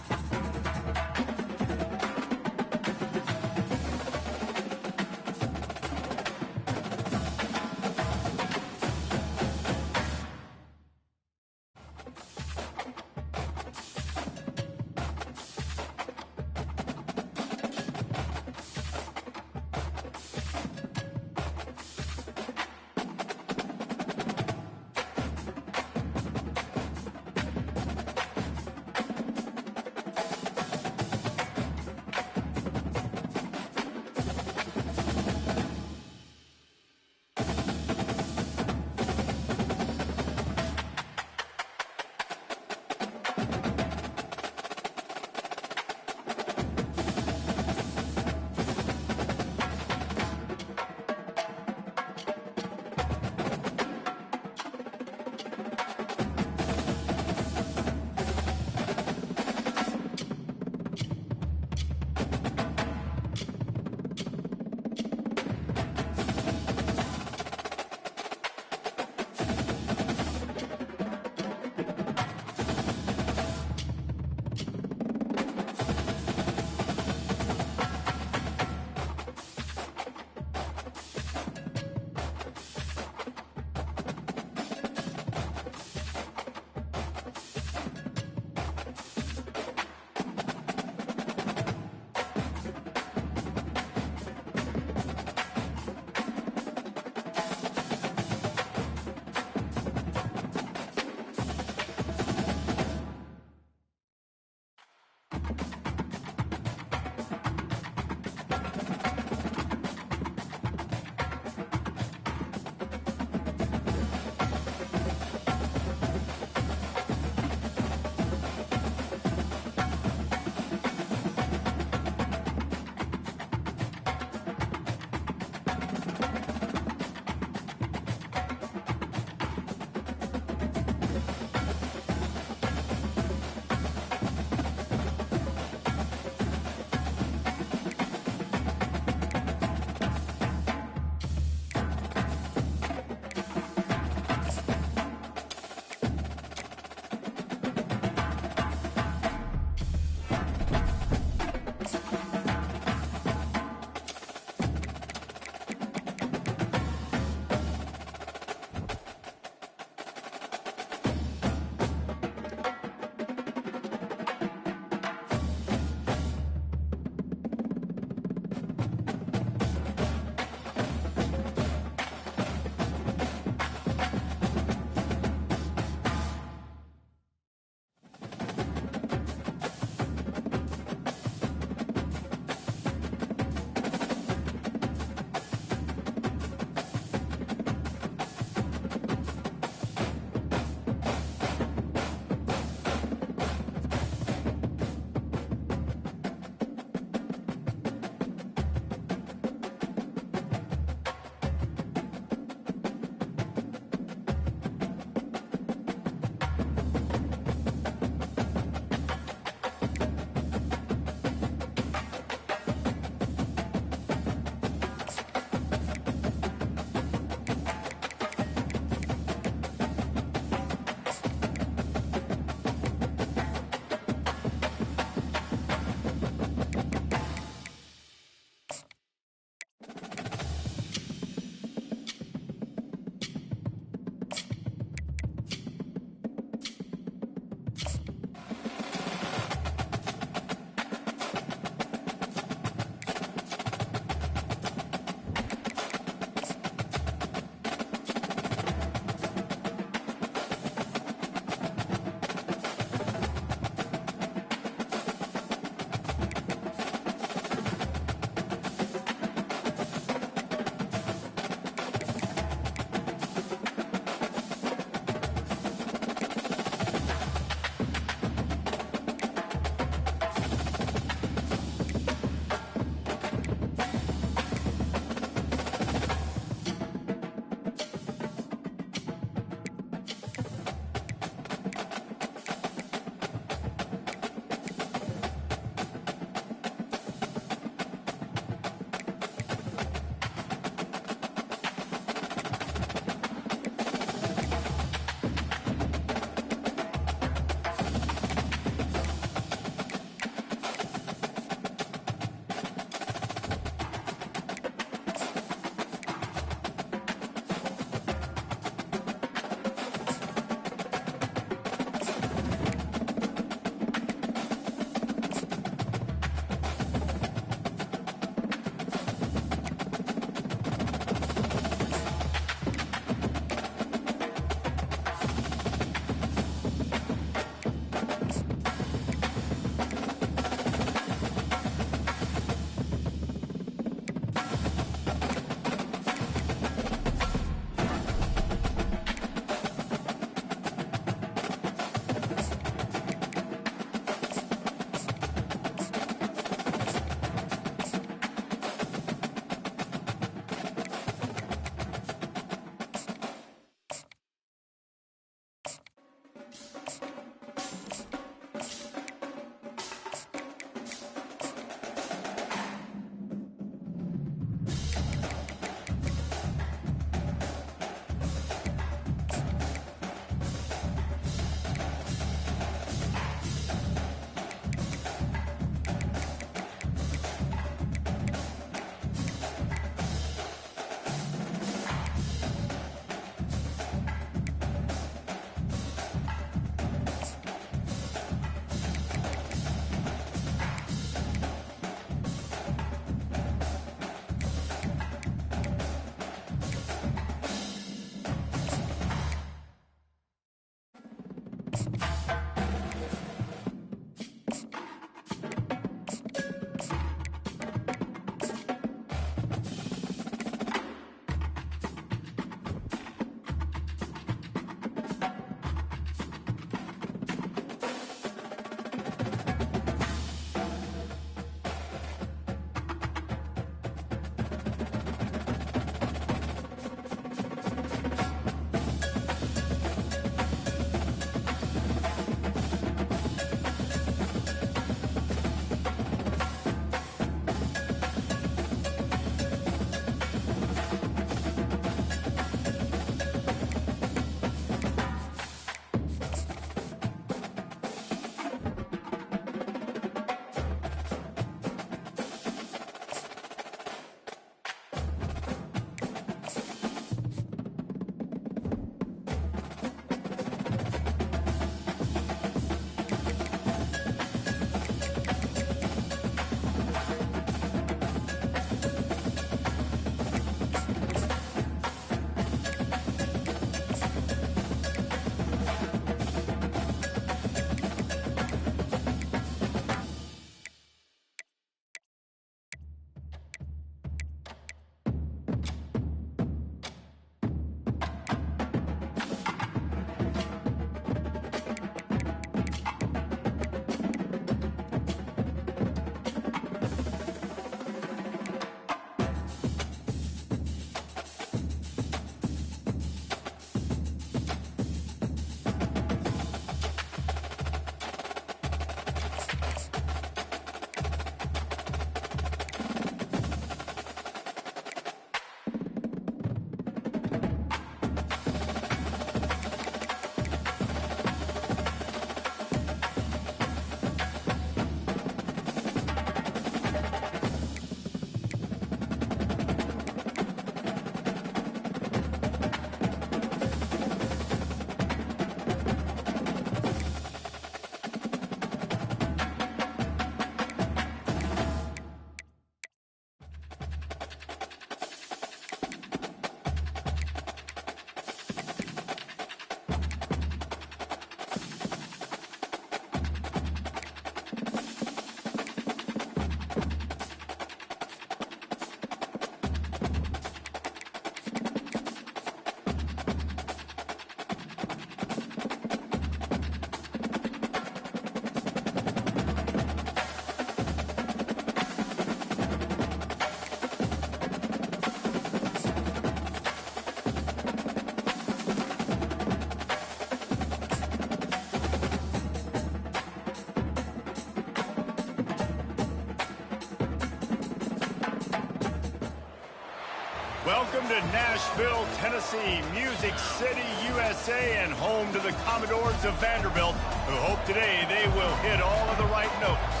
Welcome to Nashville, Tennessee, Music City, USA, and home to the Commodores of Vanderbilt, who hope today they will hit all of the right notes.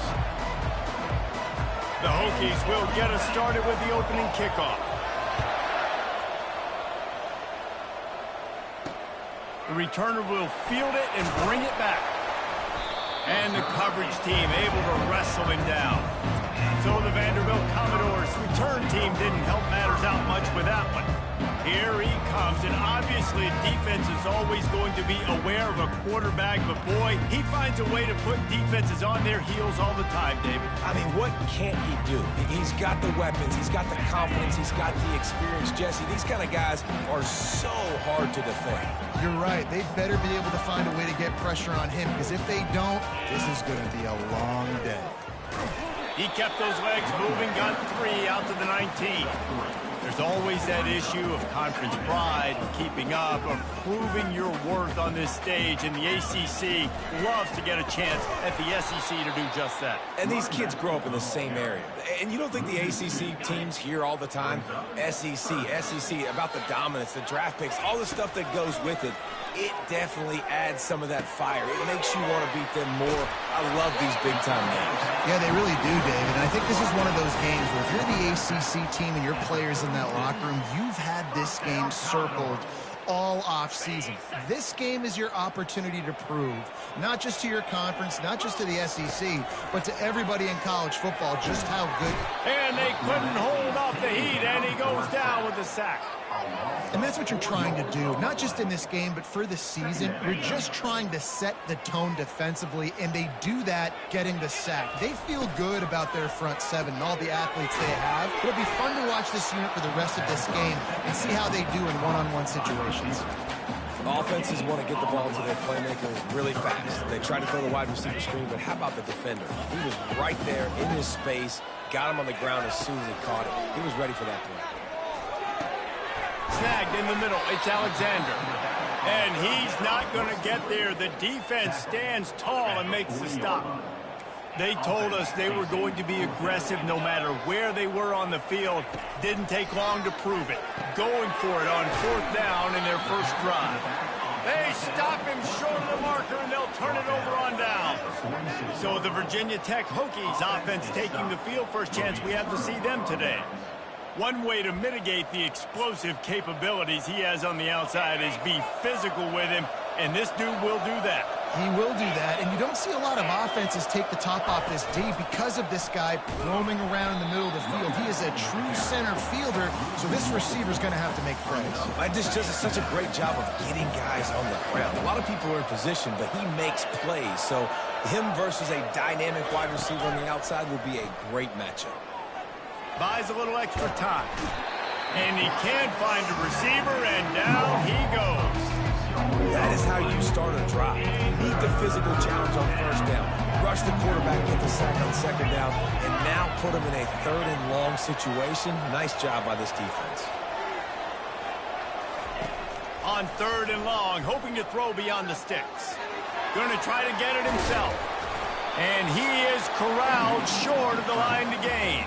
The Hokies will get us started with the opening kickoff. The returner will field it and bring it back. And the coverage team able to wrestle him down. So the Vanderbilt Commodores return team didn't help matters out much with that one. Here he comes, and obviously defense is always going to be aware of a quarterback, but boy, he finds a way to put defenses on their heels all the time, David. I mean, what can't he do? He's got the weapons, he's got the confidence, he's got the experience. Jesse, these kind of guys are so hard to defend. You're right. They better be able to find a way to get pressure on him, because if they don't, this is going to be a long day. He kept those legs moving, got 3 out to the 19. There's always that issue of conference pride, keeping up, of proving your worth on this stage, and the ACC loves to get a chance at the SEC to do just that. And these kids grow up in the same area. And you don't think the ACC teams hear all the time, SEC, about the dominance, the draft picks, all the stuff that goes with it. It definitely adds some of that fire. It makes you want to beat them more. I love these big-time games. Yeah, they really do, David. And I think this is one of those games where if you're the ACC team and your players in that locker room, you've had this game circled all off-season. This game is your opportunity to prove, not just to your conference, not just to the SEC, but to everybody in college football just how good. And they couldn't hold off the heat, and he goes down with the sack. And that's what you're trying to do, not just in this game, but for the season. You're just trying to set the tone defensively, and they do that getting the sack. They feel good about their front seven and all the athletes they have. It'll be fun to watch this unit for the rest of this game and see how they do in one-on-one situations. Offenses want to get the ball to their playmakers really fast. They try to throw the wide receiver screen, but how about the defender? He was right there in his space, got him on the ground as soon as he caught it. He was ready for that play. Snagged in the middle. It's Alexander. And he's not going to get there. The defense stands tall and makes the stop. They told us they were going to be aggressive no matter where they were on the field. Didn't take long to prove it. Going for it on 4th down in their first drive. They stop him short of the marker, and they'll turn it over on down. So the Virginia Tech Hokies offense taking the field. First chance we have to see them today. One way to mitigate the explosive capabilities he has on the outside is be physical with him, and this dude will do that. He will do that, and you don't see a lot of offenses take the top off this D because of this guy roaming around in the middle of the field. He is a true center fielder, so this receiver's going to have to make plays. This just is such a great job of getting guys on the ground. A lot of people are in position, but he makes plays, so him versus a dynamic wide receiver on the outside will be a great matchup. Buys a little extra time. And he can't find a receiver, and down he goes. That is how you start a drive. Meet the physical challenge on 1st down. Rush the quarterback, get the sack on 2nd down, and now put him in a 3rd and long situation. Nice job by this defense. On 3rd and long, hoping to throw beyond the sticks. Going to try to get it himself. And he is corralled short of the line to gain.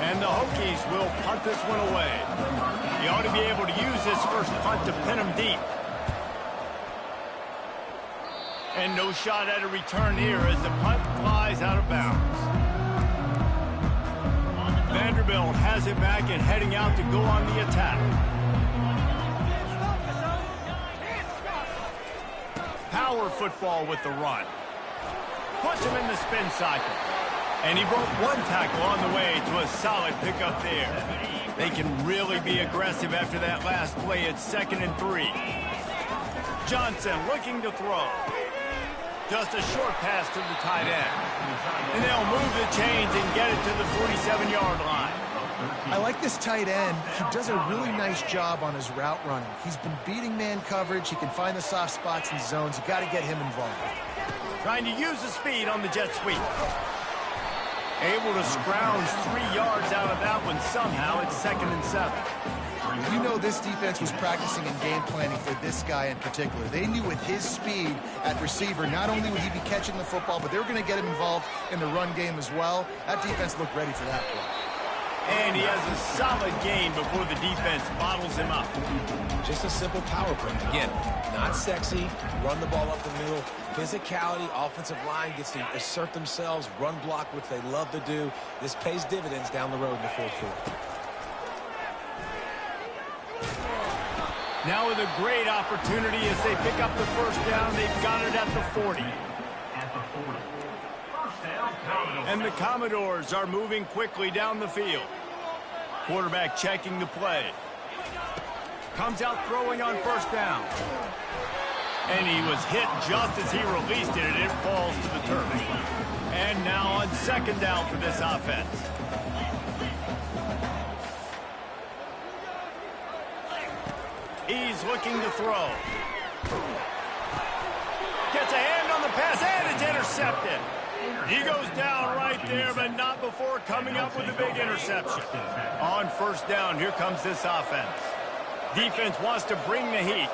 And the Hokies will punt this one away. He ought to be able to use this first punt to pin him deep. And no shot at a return here as the punt flies out of bounds. Vanderbilt has it back and heading out to go on the attack. Power football with the run. Puts him in the spin cycle. And he broke one tackle on the way to a solid pickup there. They can really be aggressive after that last play at 2nd and 3. Johnson looking to throw. Just a short pass to the tight end. And they'll move the chains and get it to the 47-yard line. I like this tight end. He does a really nice job on his route running. He's been beating man coverage. He can find the soft spots and zones. You got to get him involved. Trying to use the speed on the jet sweep. Able to scrounge 3 yards out of that one somehow. It's 2nd and 7. You know this defense was practicing and game planning for this guy in particular. They knew with his speed at receiver, not only would he be catching the football, but they were going to get him involved in the run game as well. That defense looked ready for that play. And he has a solid gain before the defense bottles him up. Just a simple power play. Again, not sexy, run the ball up the middle. Physicality, offensive line gets to assert themselves, run block, which they love to do. This pays dividends down the road in the fourth quarter. Now with a great opportunity as they pick up the first down. They've got it at the 40. And the Commodores are moving quickly down the field. Quarterback checking the play. Comes out throwing on first down. And he was hit just as he released it, and it falls to the turf. And now on second down for this offense. He's looking to throw. Gets a hand on the pass, and it's intercepted. He goes down right there, but not before coming up with a big interception. On first down, here comes this offense. Defense wants to bring the heat.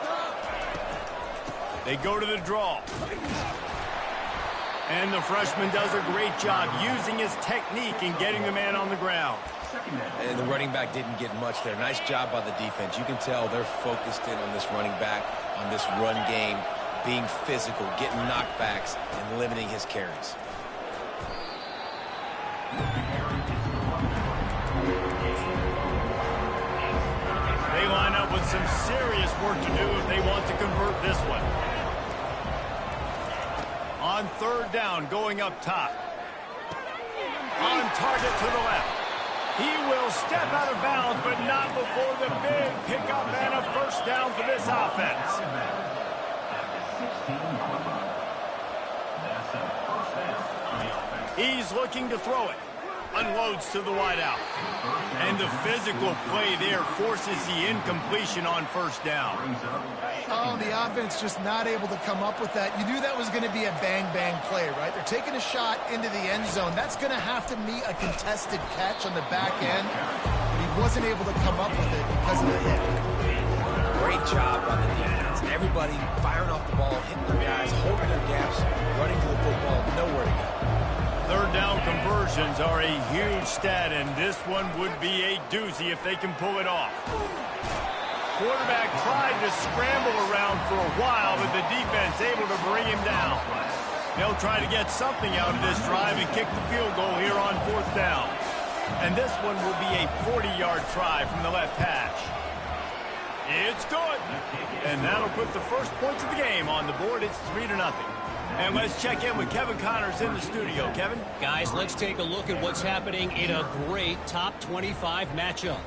They go to the draw. And the freshman does a great job using his technique and getting the man on the ground. And the running back didn't get much there. Nice job by the defense. You can tell they're focused in on this running back, on this run game, being physical, getting knockbacks, and limiting his carries. They line up with some serious work to do if they want to convert this one. On third down, going up top. On target to the left. He will step out of bounds, but not before the big pickup and a first down for this offense. He's looking to throw it. Unloads to the wideout. And the physical play there forces the incompletion on first down. Oh, the offense just not able to come up with that. You knew that was going to be a bang-bang play, right? They're taking a shot into the end zone. That's going to have to meet a contested catch on the back end. But he wasn't able to come up with it because of the hit. Great job on the defense. Everybody firing off the ball, hitting their guys, holding their gaps, running to the football, nowhere to go. Third down conversions are a huge stat, and this one would be a doozy if they can pull it off. Quarterback tried to scramble around for a while, but the defense able to bring him down. They'll try to get something out of this drive and kick the field goal here on fourth down. And this one will be a 40-yard try from the left hash. It's good. And that'll put the first points of the game on the board. It's 3-0. And let's check in with Kevin Connors in the studio. Kevin? Guys, let's take a look at what's happening in a great top 25 matchup.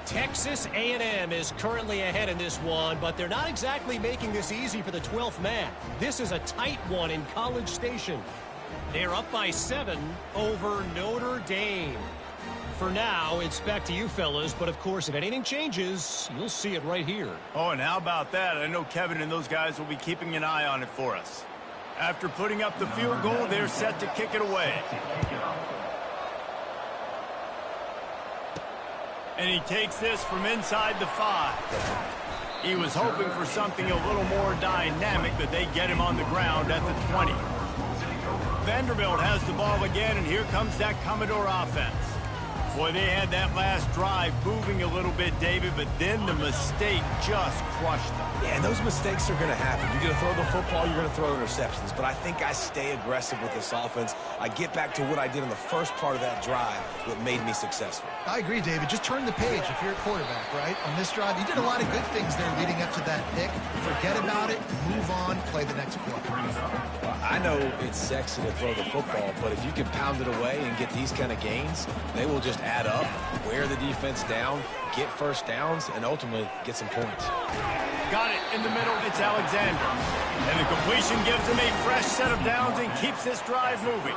Texas A&M is currently ahead in this one, but they're not exactly making this easy for the 12th man. This is a tight one in College Station. They're up by 7 over Notre Dame. For now, it's back to you fellas, but of course, if anything changes, you'll see it right here. Oh, and how about that? I know Kevin and those guys will be keeping an eye on it for us. After putting up the field goal, they're set to kick it away. And he takes this from inside the 5. He was hoping for something a little more dynamic, but they get him on the ground at the 20. Vanderbilt has the ball again, and here comes that Commodore offense. Boy, they had that last drive moving a little bit, David, but then the mistake just crushed them. Yeah, and those mistakes are going to happen. You're going to throw the football, you're going to throw interceptions. But I think I stay aggressive with this offense. I get back to what I did in the first part of that drive that made me successful. I agree, David. Just turn the page if you're a quarterback, right? On this drive, you did a lot of good things there leading up to that pick. Forget about it, move on, play the next quarter. Well, I know it's sexy to throw the football, but if you can pound it away and get these kind of gains, they will just add up, wear the defense down, get first downs, and ultimately get some points. Got it in the middle. It's Alexander. And the completion gives him a fresh set of downs and keeps this drive moving.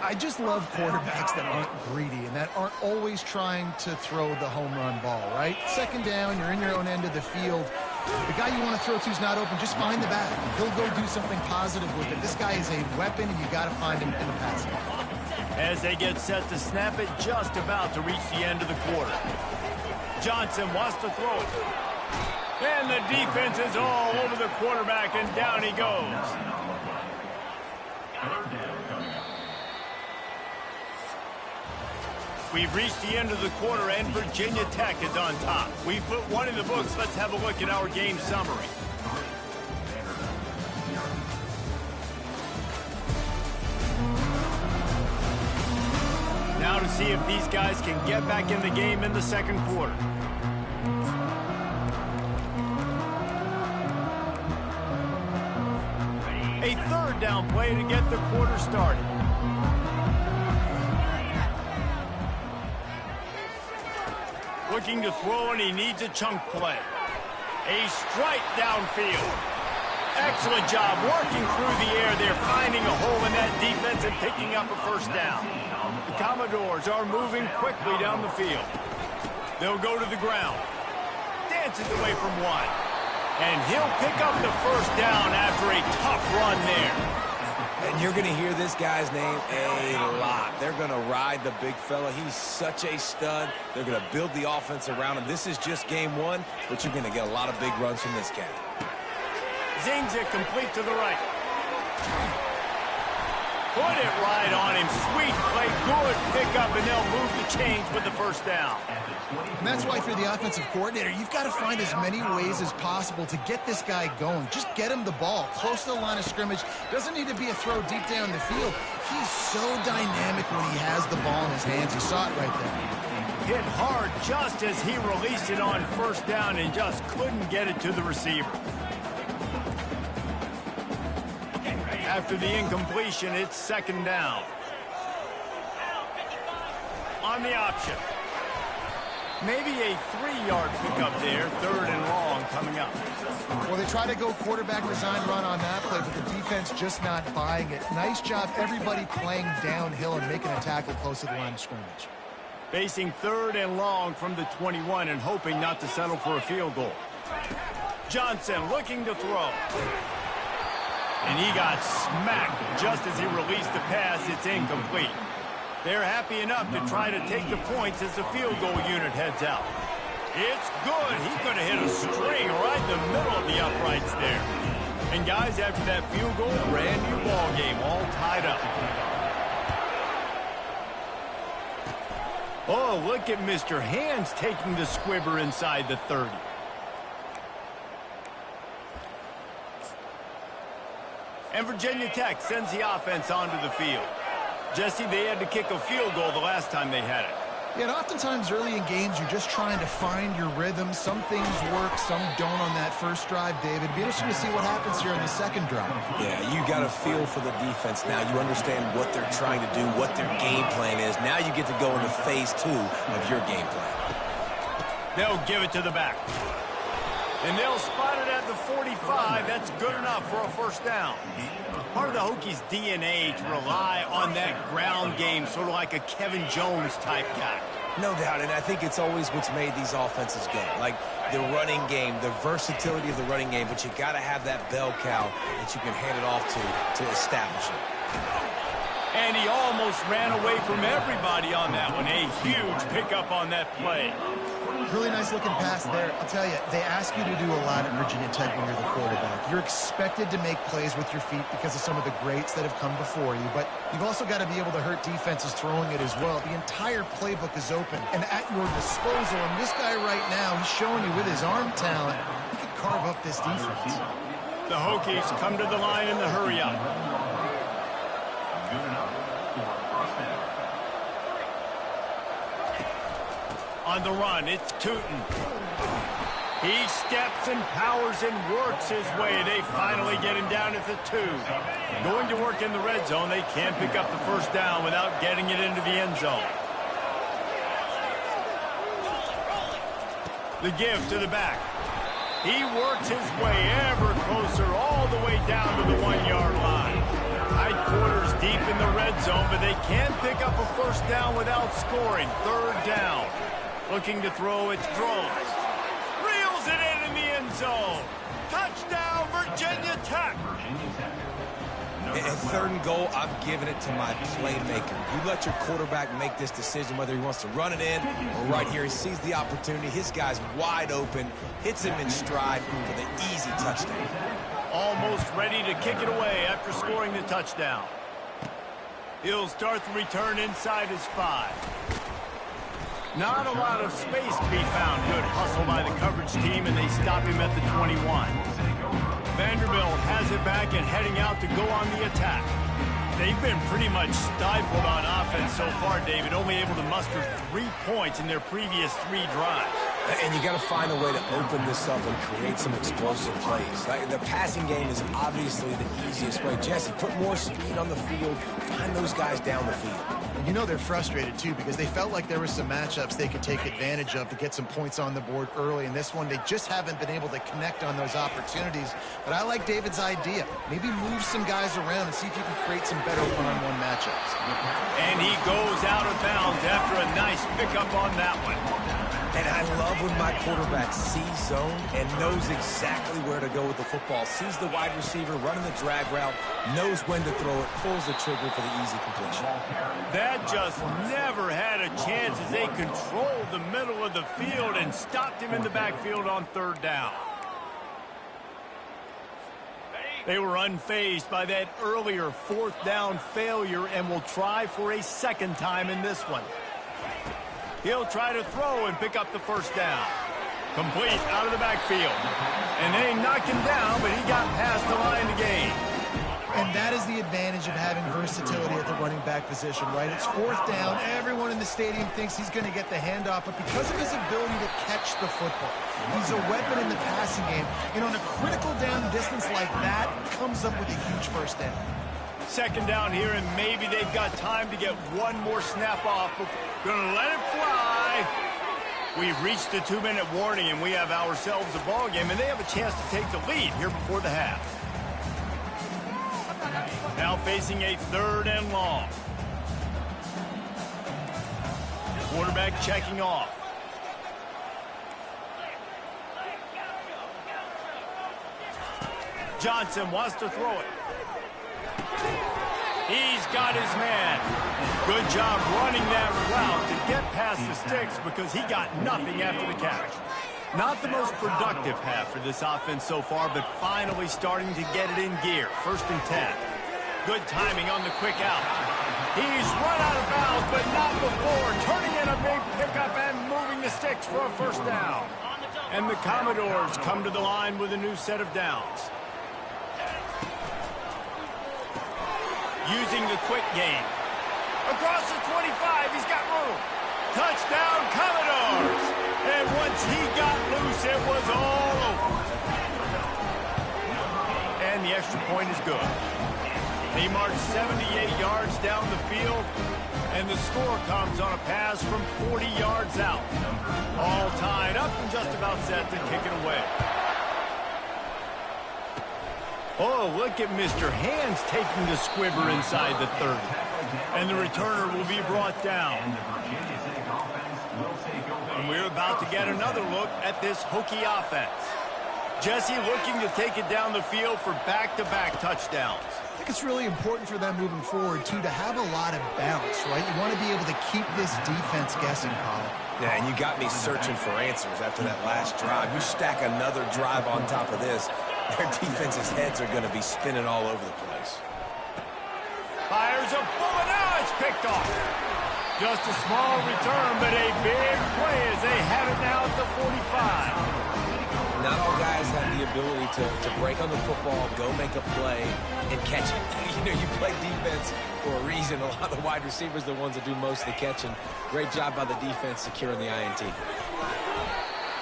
I just love quarterbacks that aren't greedy and that aren't always trying to throw the home run ball, right? Second down, you're in your own end of the field. The guy you want to throw to is not open. Just find the bag. He'll go do something positive with it. This guy is a weapon, and you got to find him in the passing. As they get set to snap it, just about to reach the end of the quarter. Johnson wants to throw it. And the defense is all over the quarterback, and down he goes. We've reached the end of the quarter, and Virginia Tech is on top. We've put one in the books. Let's have a look at our game summary. Now to see if these guys can get back in the game in the second quarter. A third down play to get the quarter started. Looking to throw, and he needs a chunk play. A strike downfield. Excellent job working through the air there, finding a hole in that defense and picking up a first down. The Commodores are moving quickly down the field. They'll go to the ground. Dances away from one. And he'll pick up the first down after a tough run there. And you're going to hear this guy's name a lot. They're going to ride the big fella. He's such a stud. They're going to build the offense around him. This is just game one, but you're going to get a lot of big runs from this cat. Zings it complete to the right. Put it right on him. Sweet play. Good pickup, and they'll move the chains with the first down. And that's why if you're the offensive coordinator, you've got to find as many ways as possible to get this guy going. Just get him the ball close to the line of scrimmage. Doesn't need to be a throw deep down the field. He's so dynamic when he has the ball in his hands. You saw it right there. Hit hard just as he released it on first down and just couldn't get it to the receiver. After the incompletion, it's second down. On the option. Maybe a 3-yard pickup there, third and long coming up. Well, they try to go quarterback design run on that play, but the defense just not buying it. Nice job, everybody playing downhill and making a tackle close to the line of scrimmage. Facing third and long from the 21 and hoping not to settle for a field goal. Johnson looking to throw. And he got smacked just as he released the pass. It's incomplete. They're happy enough to try to take the points as the field goal unit heads out. It's good. He could have hit a string right in the middle of the uprights there. And guys, after that field goal, brand new ball game, all tied up. Oh, look at Mr. Hands taking the squibber inside the 30. And Virginia Tech sends the offense onto the field. Jesse, they had to kick a field goal the last time they had it. Yeah, and oftentimes early in games, you're just trying to find your rhythm. Some things work, some don't on that first drive, David. It'd be interesting to see what happens here in the second drive. Yeah, you got a feel for the defense now. You understand what they're trying to do, what their game plan is. Now you get to go into phase 2 of your game plan. They'll give it to the back. And they'll spot it at the 45. That's good enough for a first down. Part of the Hokies' DNA to rely on that ground game, sort of like a Kevin Jones type guy. No doubt, and I think it's always what's made these offenses go. Like the running game, the versatility of the running game, but you got to have that bell cow that you can hand it off to establish it. And he almost ran away from everybody on that one. A huge pickup on that play. Really nice looking pass there. I'll tell you, they ask you to do a lot at Virginia Tech when you're the quarterback. You're expected to make plays with your feet because of some of the greats that have come before you, but you've also got to be able to hurt defenses throwing it as well. The entire playbook is open and at your disposal, and this guy right now, he's showing you with his arm talent, he could carve up this defense. The Hokies come to the line in the hurry-up. Good enough for a first down. On the run, it's Tootin. He steps and powers and works his way. They finally get him down at the 2. Going to work in the red zone. They can't pick up the first down without getting it into the end zone. The give to the back. He works his way ever closer all the way down to the 1-yard line. Tight quarters deep in the red zone, but they can't pick up a first down without scoring. Third down. Looking to throw, it's throws. Reels it in the end zone. Touchdown, Virginia Tech. At third and goal, I'm giving it to my playmaker. You let your quarterback make this decision whether he wants to run it in or right here. He sees the opportunity. His guy's wide open, hits him in stride for the easy touchdown. Almost ready to kick it away after scoring the touchdown. He'll start the return inside his 5. Not a lot of space to be found. Good hustle by the coverage team, and they stop him at the 21. Vanderbilt has it back and heading out to go on the attack. They've been pretty much stifled on offense so far, David, only able to muster 3 points in their previous 3 drives. And you got to find a way to open this up and create some explosive plays. Like, the passing game is obviously the easiest way. Jesse, put more speed on the field. Find those guys down the field. You know they're frustrated, too, because they felt like there were some matchups they could take advantage of to get some points on the board early. In this one, they just haven't been able to connect on those opportunities. But I like David's idea. Maybe move some guys around and see if you can create some better one-on-one matchups. And he goes out of bounds after a nice pickup on that one. And I love when my quarterback sees zone and knows exactly where to go with the football. Sees the wide receiver running the drag route, knows when to throw it, pulls the trigger for the easy completion. That just never had a chance as they controlled the middle of the field and stopped him in the backfield on 3rd down. They were unfazed by that earlier 4th down failure and will try for a 2nd time in this one. He'll try to throw and pick up the 1st down. Complete out of the backfield. And they knocked him down, but he got past the line to gain. And that is the advantage of having versatility at the running back position, right? It's 4th down. Everyone in the stadium thinks he's going to get the handoff, but because of his ability to catch the football, he's a weapon in the passing game. And on a critical down distance like that, comes up with a huge 1st down. 2nd down here, and maybe they've got time to get one more snap off. Gonna let it fly. We've reached the 2-minute warning, and we have ourselves a ball game, and they have a chance to take the lead here before the half. Now facing a 3rd and long. Quarterback checking off. Johnson wants to throw it. He's got his man. Good job running that route to get past the sticks because he got nothing after the catch. Not the most productive half for this offense so far, but finally starting to get it in gear. 1st and 10. Good timing on the quick out. He's run out of bounds, but not before turning in a big pickup and moving the sticks for a 1st down. And the Commodores come to the line with a new set of downs. Using the quick game. Across the 25, he's got room. Touchdown, Commodores! And once he got loose, it was all over. And the extra point is good. He marched 78 yards down the field, and the score comes on a pass from 40 yards out. All tied up and just about set to kick it away. Oh, look at Mr. Hands taking the squibber inside the 30. And the returner will be brought down. And we're about to get another look at this Hokie offense. Jesse looking to take it down the field for back-to-back touchdowns. I think it's really important for them moving forward, too, to have a lot of bounce, right? You want to be able to keep this defense guessing, Colin. Yeah, and you got me searching for answers after that last drive. You stack another drive on top of this, their defense's heads are going to be spinning all over the place. Fires a bullet. Now it's picked off. Just a small return, but a big play as they have it now at the 45. Not all guys have the ability to break on the football, go make a play, and catch it. You know, you play defense for a reason. A lot of the wide receivers are the ones that do most of the catching. Great job by the defense securing the INT.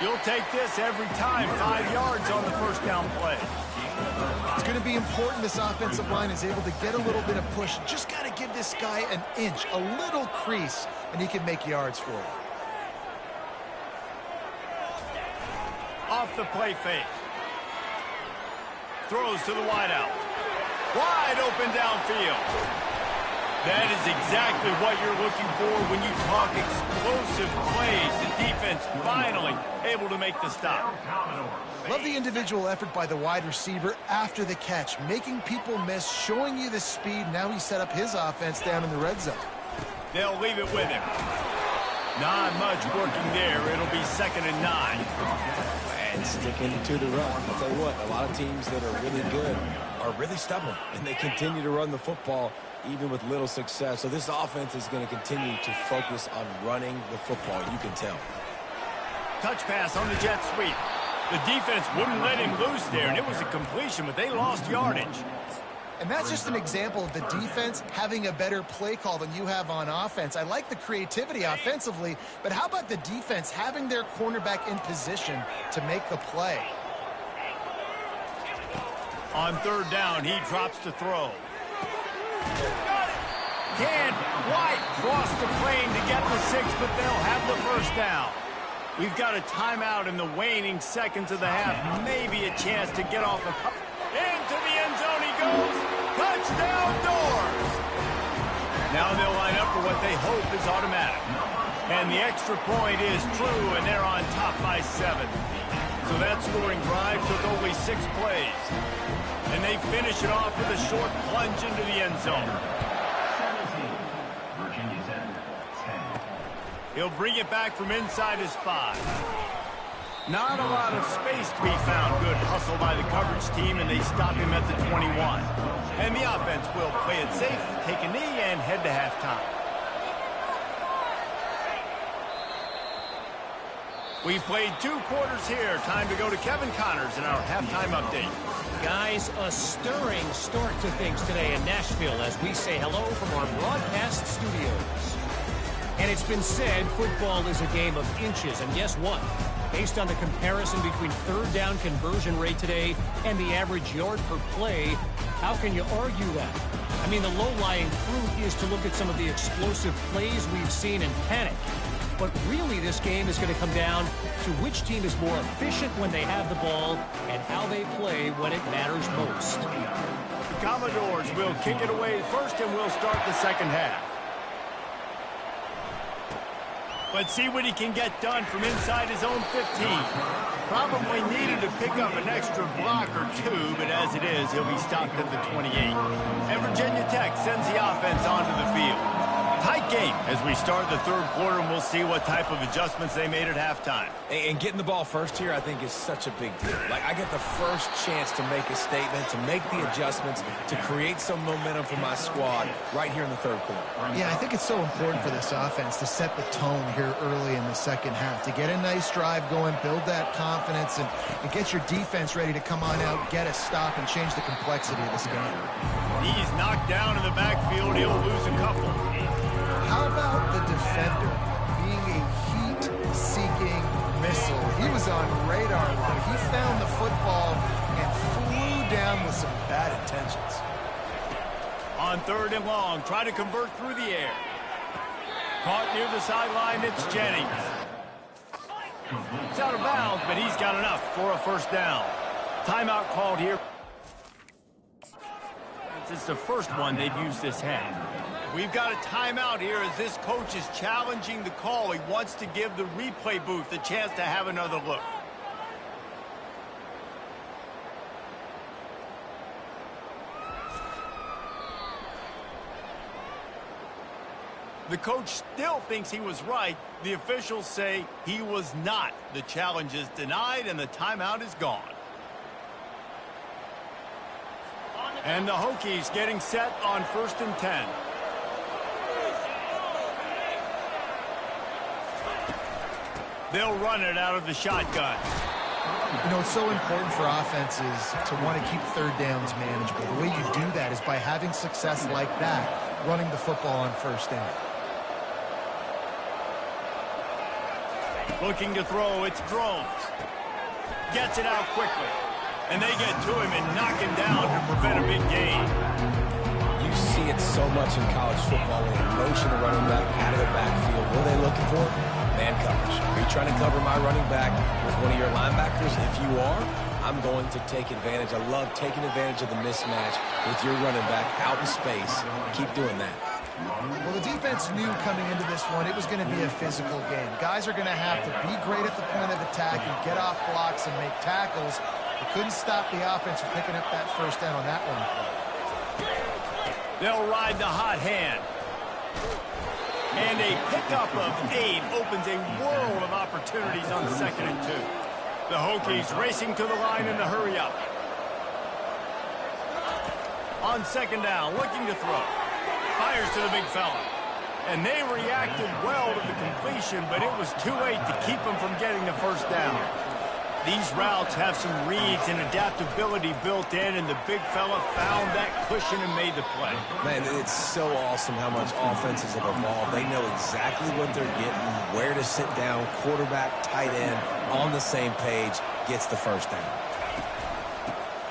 You'll take this every time. 5 yards on the 1st down play. It's going to be important this offensive line is able to get a little bit of push. Just got to give this guy an inch, a little crease, and he can make yards for it. Off the play fake. Throws to the wideout. Wide open downfield. That is exactly what you're looking for when you talk explosive plays. The defense finally able to make the stop. Love the individual effort by the wide receiver after the catch, making people miss, showing you the speed. Now he set up his offense down in the red zone. They'll leave it with him. Not much working there. It'll be 2nd and 9. And sticking to the run. I'll tell you what, a lot of teams that are really good are really stubborn, and they continue to run the football. even with little success. So this offense is going to continue to focus on running the football. You can tell. Touch pass on the jet sweep. The defense wouldn't let him loose there, and it was a completion, but they lost yardage. And that's just an example of the defense having a better play call than you have on offense. I like the creativity offensively, but how about the defense having their cornerback in position to make the play? On third down, he drops to throw. Can White cross the plane to get the 6, but they'll have the first down. We've got a timeout in the waning seconds of the half. Maybe a chance to get off a couple. Into the end zone he goes. Touchdown Doors. Now they'll line up for what they hope is automatic. And the extra point is true, and they're on top by 7. So that scoring drive took only 6 plays. And they finish it off with a short plunge into the end zone. 17. Virginia's at 10. He'll bring it back from inside his 5. Not a lot of space to be found. Good hustle by the coverage team, and they stop him at the 21. And the offense will play it safe, take a knee, and head to halftime. We've played 2 quarters here. Time to go to Kevin Connors in our halftime update. Guys, a stirring start to things today in Nashville as we say hello from our broadcast studios. And it's been said football is a game of inches, and guess what? Based on the comparison between third down conversion rate today and the average yard per play, how can you argue that? I mean, the low-lying fruit is to look at some of the explosive plays we've seen and panic. But really, this game is going to come down to which team is more efficient when they have the ball and how they play when it matters most. The Commodores will kick it away first, and we'll start the second half. Let's see what he can get done from inside his own 15. Probably needed to pick up an extra block or 2, but as it is, he'll be stopped at the 28. And Virginia Tech sends the offense onto the field. Tight game as we start the third quarter, and we'll see what type of adjustments they made at halftime. And getting the ball first here, I think, is such a big deal. Like, I get the first chance to make a statement, to make the adjustments, to create some momentum for my squad right here in the third quarter. Yeah, I think it's so important for this offense to set the tone here early in the second half, to get a nice drive going, build that confidence, and get your defense ready to come on out, get a stop, and change the complexity of this game. He's knocked down in the backfield. He'll lose a couple. How about the defender being a heat-seeking missile? He was on radar line. He found the football and flew down with some bad intentions. On third and long, try to convert through the air. Caught near the sideline, it's Jennings. It's out of bounds, but he's got enough for a first down. Timeout called here. It's the first one they've used this half. We've got a timeout here as this coach is challenging the call. He wants to give the replay booth a chance to have another look. The coach still thinks he was right. The officials say he was not. The challenge is denied and the timeout is gone. And the Hokies getting set on 1st and 10. They'll run it out of the shotgun. You know, it's so important for offenses to want to keep third downs manageable. The way you do that is by having success like that, running the football on first down. Looking to throw, it's Drones. Gets it out quickly. And they get to him and knock him down to prevent a big gain. You see it so much in college football when they motion a running back out of the backfield. What are they looking for? Man coverage. Are you trying to cover my running back with one of your linebackers? If you are, I'm going to take advantage. I love taking advantage of the mismatch with your running back out in space. Keep doing that. Well, the defense knew coming into this one it was going to be a physical game. Guys are going to have to be great at the point of attack and get off blocks and make tackles. They couldn't stop the offense from picking up that first down on that one. They'll ride the hot hand. And a pickup of 8 opens a world of opportunities on 2nd and 2. The Hokies racing to the line in the hurry up. On 2nd down, looking to throw. Fires to the big fella. And they reacted well to the completion, but it was too late to keep them from getting the first down. These routes have some reads and adaptability built in, and the big fella found that cushion and made the play. Man, it's so awesome how much offenses have evolved. They know exactly what they're getting, where to sit down, quarterback, tight end, on the same page, gets the first down.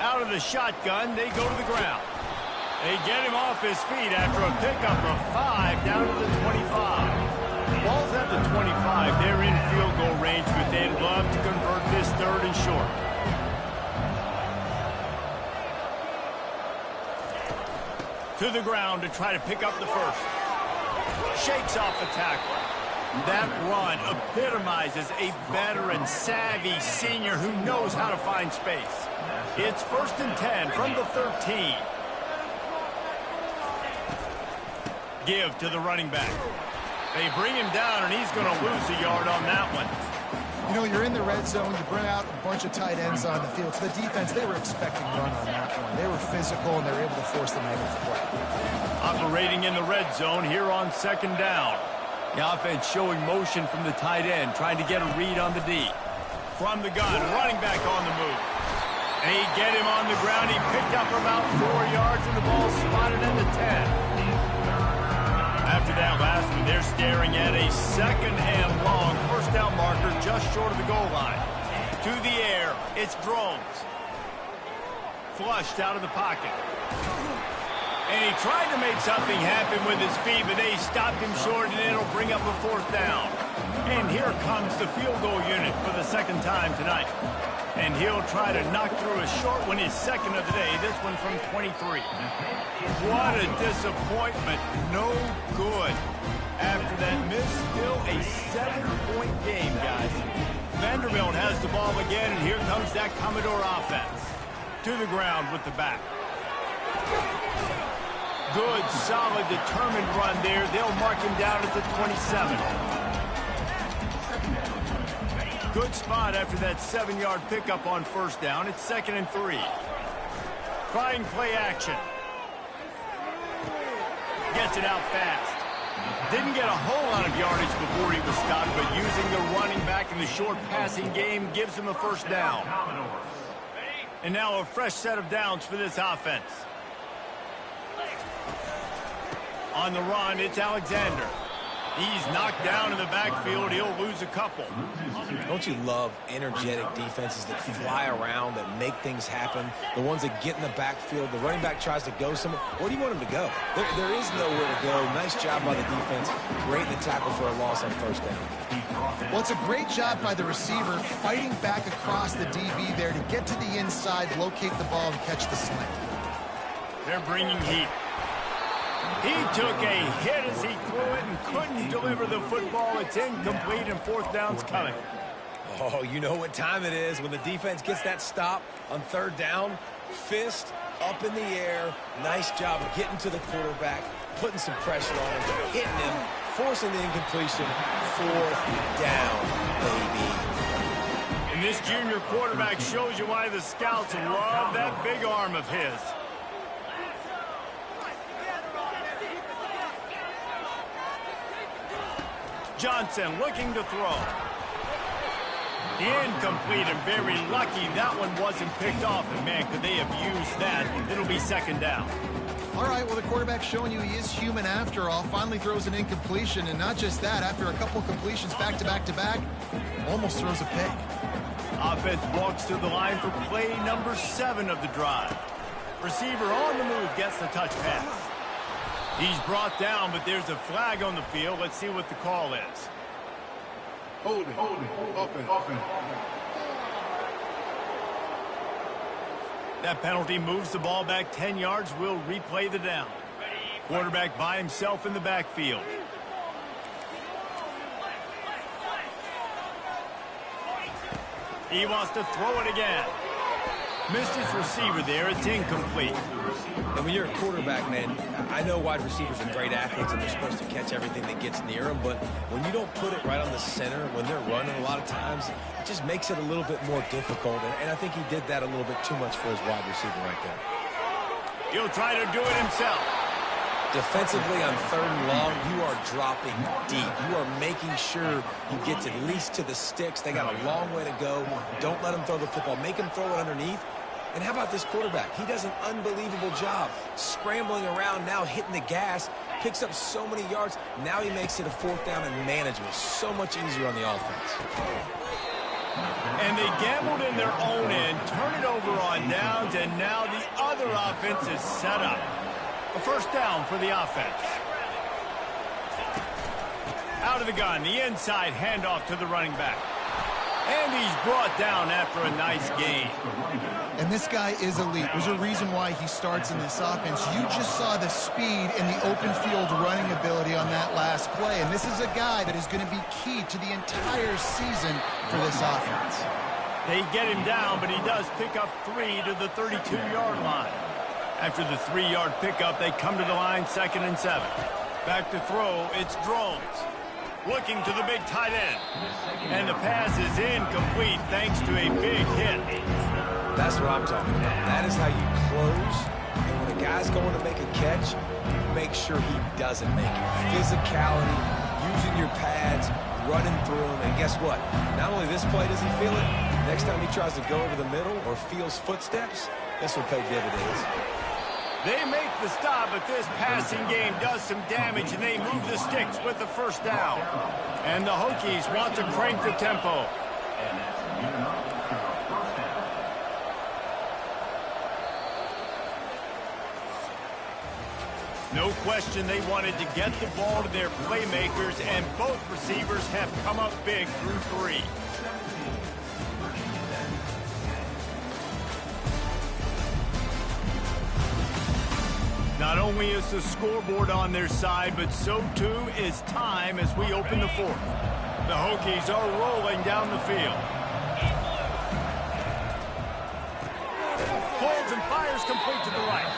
Out of the shotgun, they go to the ground. They get him off his feet after a pickup of 5 down to the 25. Ball's at the 25. They're in field goal range, but they'd love to convert this 3rd and short. To the ground to try to pick up the first. Shakes off the tackle. That run epitomizes a veteran, savvy senior who knows how to find space. It's 1st and 10 from the 13. Give to the running back. They bring him down, and he's going to lose a yard on that one. You know, you're in the red zone. You bring out a bunch of tight ends on the field. So the defense, they were expecting run on that one. They were physical, and they were able to force the negative play. Operating in the red zone here on 2nd down. The offense showing motion from the tight end, trying to get a read on the D. From the gun, running back on the move. They get him on the ground. He picked up about 4 yards, and the ball spotted at the 10. After that last one, they're staring at a 2nd and long. 1st down marker just short of the goal line. To the air, it's Drones. Flushed out of the pocket. And he tried to make something happen with his feet, but they stopped him short, and it'll bring up a 4th down. And here comes the field goal unit for the 2nd time tonight. And he'll try to knock through a short one, his 2nd of the day, this one from 23. What a disappointment. No good. After that miss, still a 7-point game, guys. Vanderbilt has the ball again, and here comes that Commodore offense. To the ground with the back. Good, solid, determined run there. They'll mark him down at the 27. Good spot after that 7-yard pickup on 1st down. It's 2nd and 3. Trying play action. Gets it out fast. Didn't get a whole lot of yardage before he was stopped, but using the running back in the short passing game gives him a 1st down. And now a fresh set of downs for this offense. On the run, it's Alexander. He's knocked down in the backfield. He'll lose a couple. Don't you love energetic defenses that fly around, that make things happen? The ones that get in the backfield. The running back tries to go somewhere. Where do you want him to go? There is nowhere to go. Nice job by the defense. Great in the tackle for a loss on 1st down. Well, it's a great job by the receiver fighting back across the DB there to get to the inside, locate the ball, and catch the slant. They're bringing heat. He took a hit as he threw it and couldn't deliver the football. It's incomplete, and 4th down's coming. Oh, you know what time it is when the defense gets that stop on 3rd down. Fist up in the air. Nice job of getting to the quarterback, putting some pressure on him, hitting him, forcing the incompletion. 4th down, baby. And this junior quarterback shows you why the scouts love that big arm of his. Johnson looking to throw. Incomplete, and very lucky that one wasn't picked off. And man, could they have used that? It'll be 2nd down. All right, well, the quarterback's showing you he is human after all. Finally throws an incompletion, and not just that, after a couple completions back to back to back, almost throws a pick. Offense walks to the line for play number 7 of the drive. Receiver on the move gets the touch pass. He's brought down, but there's a flag on the field. Let's see what the call is. Holding, open. That penalty moves the ball back 10 yards. We'll replay the down. Quarterback by himself in the backfield. He wants to throw it again. Missed his receiver there. It's incomplete. And when you're a quarterback, man, I know wide receivers are great athletes and they're supposed to catch everything that gets near them, but when you don't put it right on the center, when they're running a lot of times, it just makes it a little bit more difficult. And I think he did that a little bit too much for his wide receiver right there. He'll try to do it himself. Defensively on 3rd and long, you are dropping deep. You are making sure you get at least to the sticks. They got a long way to go. Don't let them throw the football. Make them throw it underneath. And how about this quarterback? He does an unbelievable job scrambling around, now hitting the gas, picks up so many yards. Now he makes it a 4th down and manageable. So much easier on the offense. And they gambled in their own end, turn it over on downs, and now the other offense is set up. A 1st down for the offense. Out of the gun, the inside handoff to the running back. And he's brought down after a nice gain. And this guy is elite. There's a reason why he starts in this offense. You just saw the speed and the open field running ability on that last play. And this is a guy that is going to be key to the entire season for this offense. They get him down, but he does pick up 3 to the 32-yard line. After the 3-yard pickup, they come to the line 2nd and 7. Back to throw, it's Drones. Looking to the big tight end. And the pass is incomplete thanks to a big hit. That's what I'm talking about. That is how you close. And when a guy's going to make a catch, you make sure he doesn't make it. Physicality, using your pads, running through him. And guess what? Not only this play does he feel it, next time he tries to go over the middle or feels footsteps, this will pay dividends. They make the stop, but this passing game does some damage, and they move the sticks with the 1st down. And the Hokies want to crank the tempo. No question they wanted to get the ball to their playmakers, and both receivers have come up big through 3. Not only is the scoreboard on their side, but so too is time as we open the 4th. The Hokies are rolling down the field. Holds and fires complete to the right.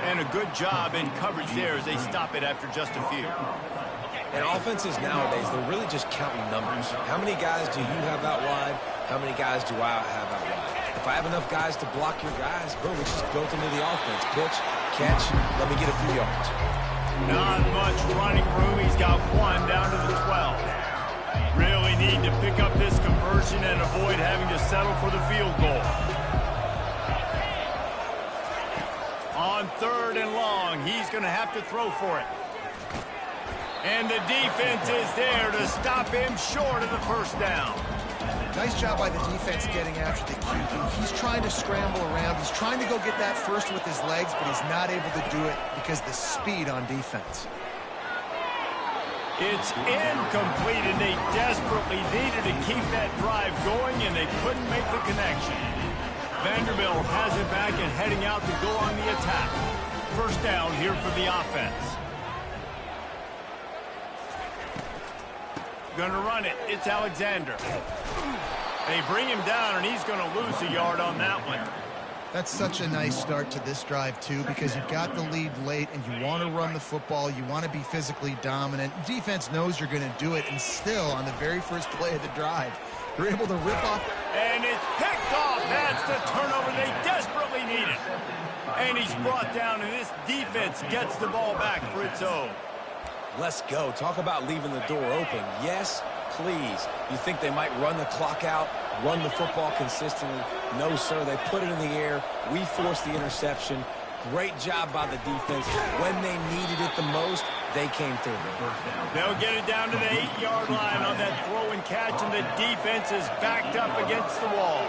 And a good job in coverage there as they stop it after just a few. And offenses nowadays, they're really just counting numbers. How many guys do you have out wide? How many guys do I have out wide? If I have enough guys to block your guys, boom, it's just built into the offense. Pitch, catch, let me get a few yards. Not much running room. He's got 1 down to the 12. Really need to pick up this conversion and avoid having to settle for the field goal. On 3rd and long, he's going to have to throw for it. And the defense is there to stop him short of the 1st down. Nice job by the defense getting after the QB. He's trying to scramble around. He's trying to go get that first with his legs, but he's not able to do it because of the speed on defense. It's incomplete, and they desperately needed to keep that drive going, and they couldn't make the connection. Vanderbilt has it back and heading out to go on the attack. 1st down here for the offense. Gonna run it. It's Alexander. They bring him down, and he's going to lose a yard on that one. That's such a nice start to this drive, too, because you've got the lead late, and you want to run the football. You want to be physically dominant. Defense knows you're going to do it, and still, on the very first play of the drive, you're able to rip off. And it's picked off. That's the turnover they desperately needed. And he's brought down, and this defense gets the ball back for its own. Let's go. Talk about leaving the door open. Yes, please. You think they might run the clock out, run the football consistently? No, sir. They put it in the air. We forced the interception. Great job by the defense. When they needed it the most, they came through. They'll get it down to the 8-yard line on that throw and catch, and the defense is backed up against the wall.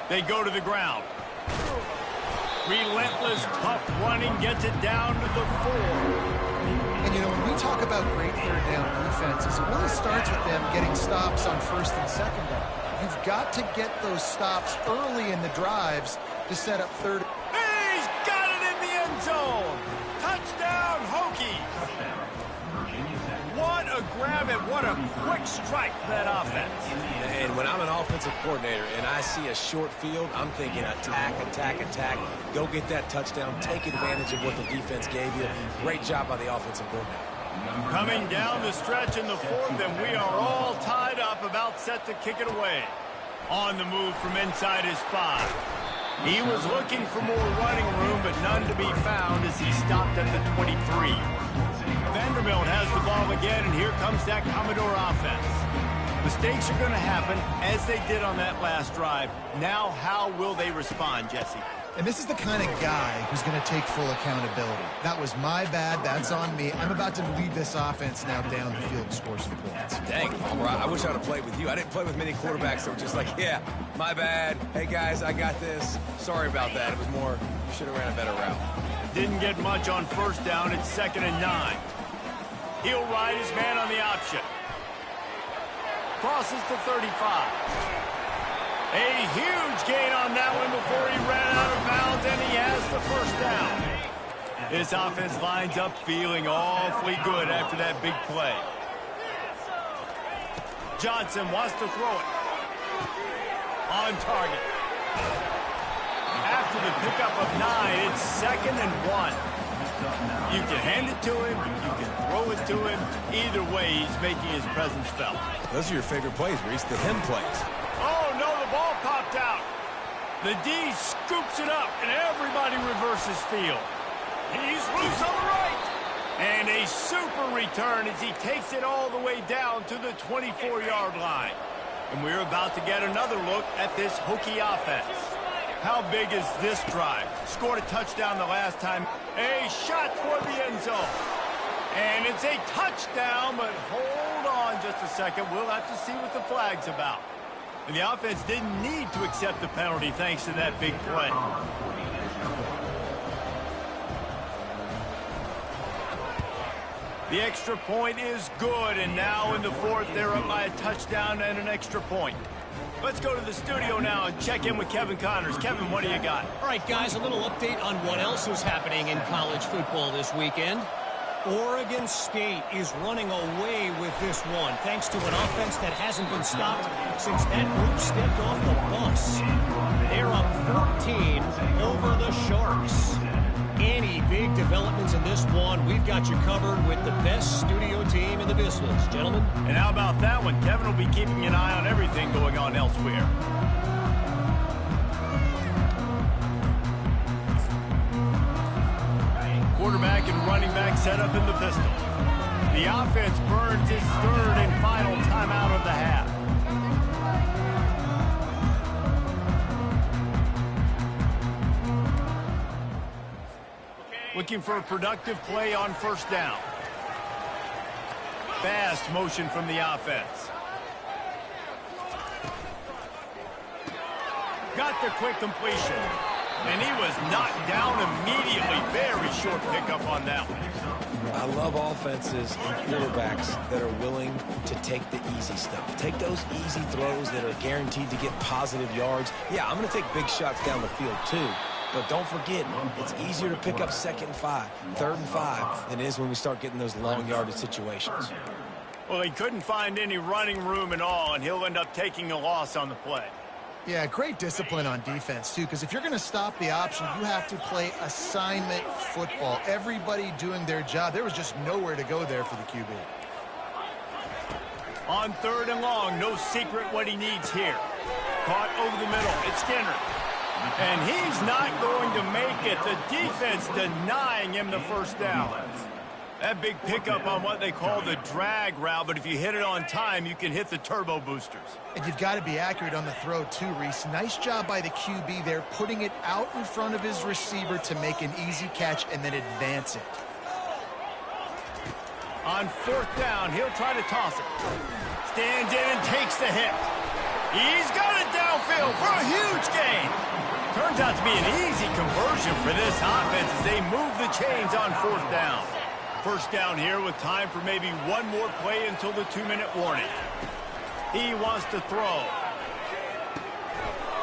They go to the ground. Relentless, tough running gets it down to the 4. And, you know, when we talk about great 3rd down defenses, it really starts with them getting stops on 1st and 2nd down. You've got to get those stops early in the drives to set up 3rd. He's got it in the end zone. Touchdown, Hokie. What a grab and what a quick strike for that offense. And when I'm an offensive coordinator and I see a short field, I'm thinking attack, attack, attack. Go get that touchdown. Take advantage of what the defense gave you. Great job by the offensive coordinator. Coming down the stretch in the 4th, and we are all tied up, about set to kick it away. On the move from inside his 5. He was looking for more running room, but none to be found as he stopped at the 23. Vanderbilt has the ball again, and here comes that Commodore offense. Mistakes are going to happen, as they did on that last drive. Now, how will they respond, Jesse? And this is the kind of guy who's going to take full accountability. That was my bad. That's on me. I'm about to lead this offense now down the field and score some points. Dang, Palmer, I wish I would have played with you. I didn't play with many quarterbacks that were just like, yeah, my bad. Hey, guys, I got this. Sorry about that. It was more, you should have ran a better route. Didn't get much on first down. It's 2nd and 9. He'll ride his man on the option. Crosses to 35. A huge gain on that one before he ran out of bounds, and he has the first down. This offense lines up feeling awfully good after that big play. Johnson wants to throw it. On target. After the pickup of 9, it's 2nd and 1. You can hand it to him, you can throw it to him. Either way, he's making his presence felt. Those are your favorite plays, Reese, the him plays. Oh, no, the ball popped out. The D scoops it up, and everybody reverses field. He's loose on the right. And a super return as he takes it all the way down to the 24-yard line. And we're about to get another look at this Hokie offense. How big is this drive? Scored a touchdown the last time. A shot toward the end zone. And it's a touchdown, but hold on just a second. We'll have to see what the flag's about. And the offense didn't need to accept the penalty thanks to that big play. The extra point is good, and now in the 4th, they're up by a touchdown and an extra point. Let's go to the studio now and check in with Kevin Connors. Kevin, what do you got? All right, guys, a little update on what else is happening in college football this weekend. Oregon State is running away with this one, thanks to an offense that hasn't been stopped since that group stepped off the bus. They're up 14 over the Sharks. Any big developments in this one, we've got you covered with the best studio team in the business, gentlemen. And how about that one? Kevin will be keeping an eye on everything going on elsewhere. Quarterback and running back set up in the pistol. The offense burns its 3rd and final timeout of the half. Looking for a productive play on first down. Fast motion from the offense. Got the quick completion. And he was knocked down immediately. Very short pickup on that one. I love offenses and quarterbacks that are willing to take the easy stuff. Take those easy throws that are guaranteed to get positive yards. Yeah, I'm going to take big shots down the field too. But don't forget, it's easier to pick up 2nd and 5, 3rd and 5 than it is when we start getting those long yardage situations. Well, he couldn't find any running room at all, and he'll end up taking a loss on the play. Yeah, great discipline on defense, too, because if you're going to stop the option, you have to play assignment football. Everybody doing their job. There was just nowhere to go there for the QB. On 3rd and long, no secret what he needs here. Caught over the middle. It's Skinner. And he's not going to make it. The defense denying him the first down. That big pickup on what they call the drag route, but if you hit it on time, you can hit the turbo boosters. And you've got to be accurate on the throw, too, Reese. Nice job by the QB there, putting it out in front of his receiver to make an easy catch and then advance it. On 4th down, he'll try to toss it. Stands in and takes the hit. He's got it downfield for a huge gain. Turns out to be an easy conversion for this offense as they move the chains on 4th down. First down here with time for maybe one more play until the 2-minute warning. He wants to throw.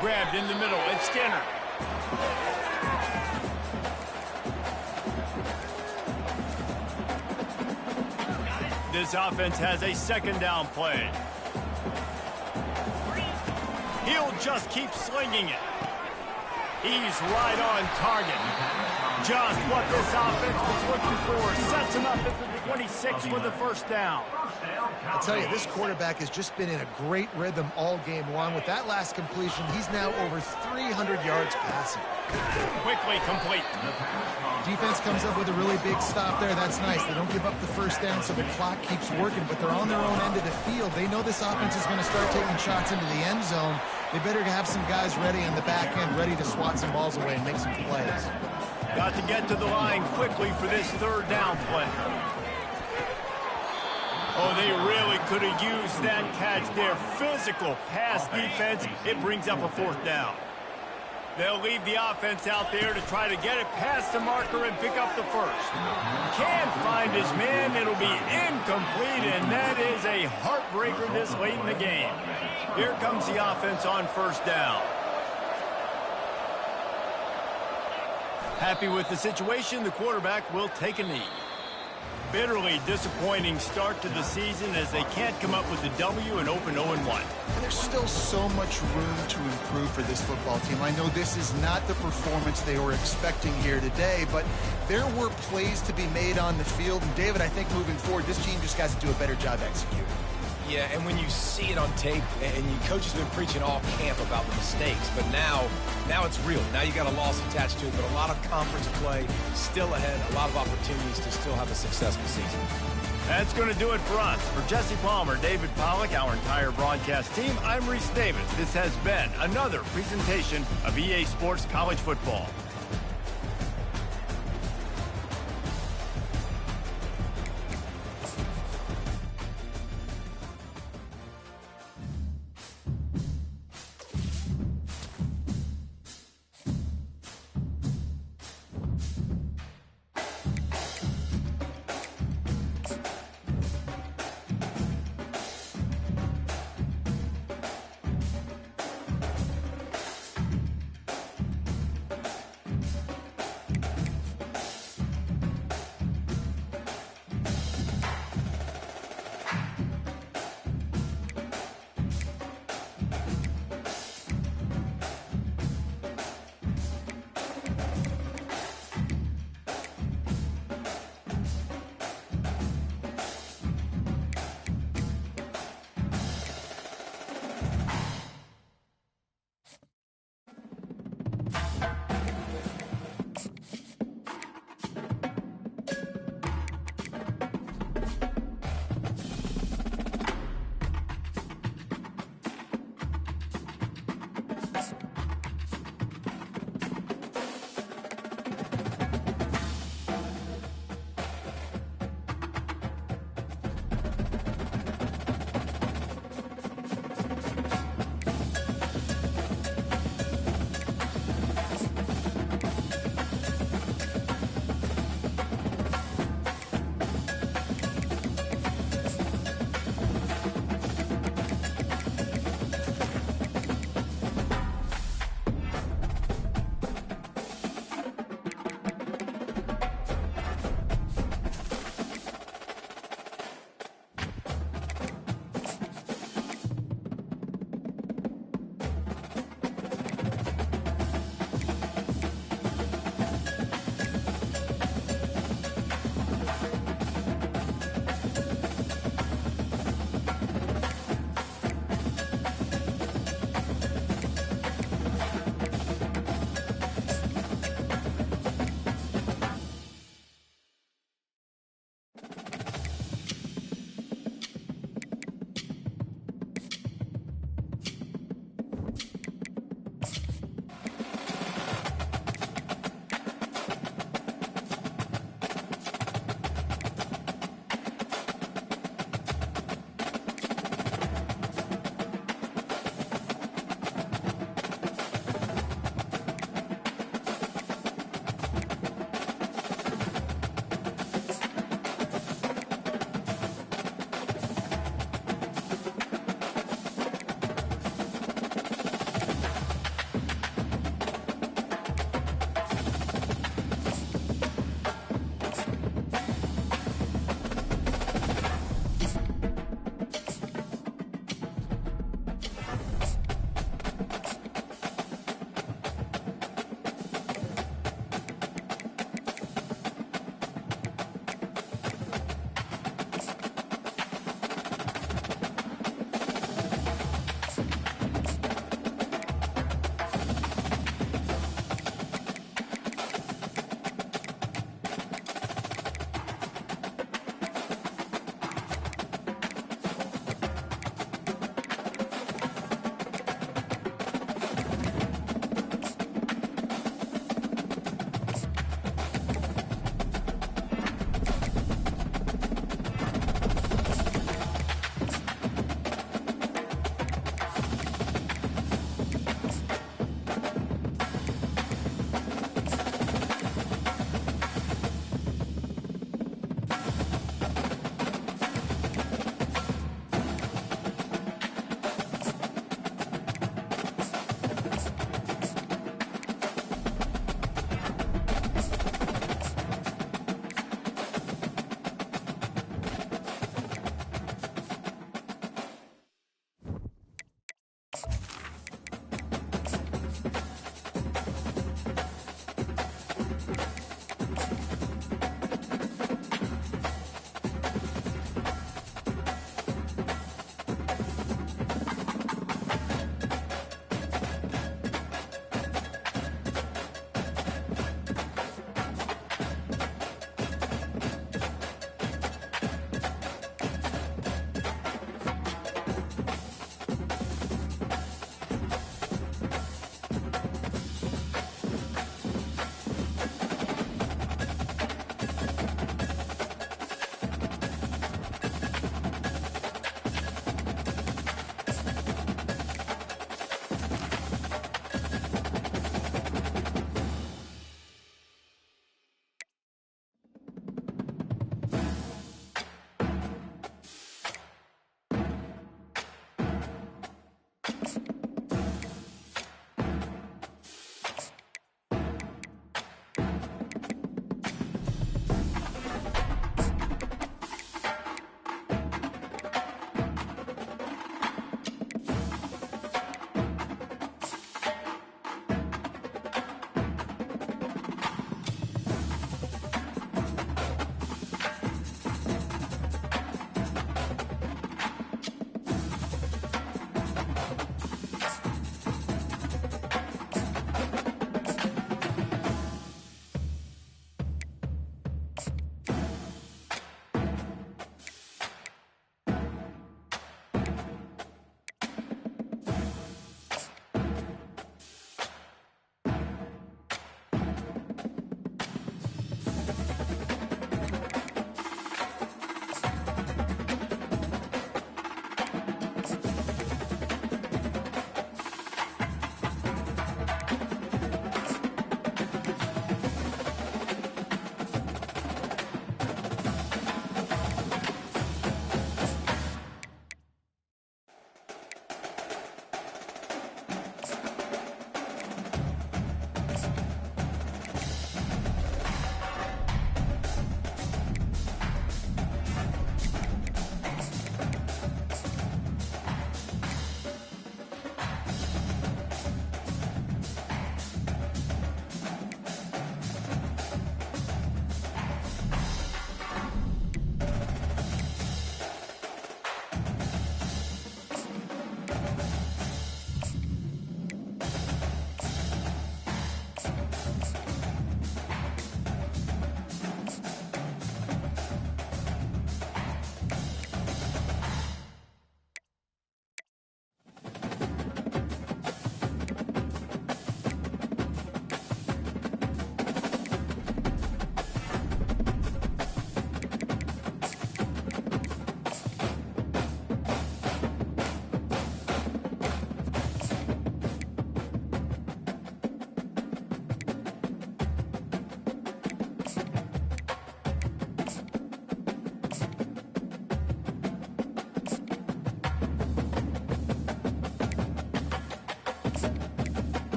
Grabbed in the middle. It's Skinner. This offense has a 2nd down play. He'll just keep slinging it. He's right on target. just what this offense was looking for. Sets him up at the 26 for the first down. I'll tell you, this quarterback has just been in a great rhythm all game long. With that last completion, he's now over 300 yards passing. Quickly complete. Defense comes up with a really big stop there. That's nice. They don't give up the first down, so the clock keeps working, but they're on their own end of the field. They know this offense is going to start taking shots into the end zone. They better have some guys ready on the back end, ready to swat some balls away and make some plays. Got to get to the line quickly for this third down play. Oh, they really could have used that catch there. Physical pass defense. It brings up a fourth down. They'll leave the offense out there to try to get it past the marker and pick up the first. Can't find his man. It'll be incomplete, and that is a heartbreaker this late in the game. Here comes the offense on first down. Happy with the situation, the quarterback will take a knee. Bitterly disappointing start to the season as they can't come up with the W and open 0-1. And there's still so much room to improve for this football team. I know this is not the performance they were expecting here today, but there were plays to be made on the field. And David, I think moving forward, this team just has to do a better job executing. Yeah, and when you see it on tape, and your coach has been preaching all camp about the mistakes, but now it's real. Now you got a loss attached to it, but a lot of conference play still ahead, a lot of opportunities to still have a successful season. That's going to do it for us. For Jesse Palmer, David Pollack, our entire broadcast team, I'm Reese Davis. This has been another presentation of EA Sports College Football.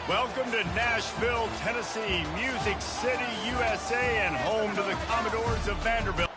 Welcome to Nashville, Tennessee, Music City, USA, and home to the Commodores of Vanderbilt.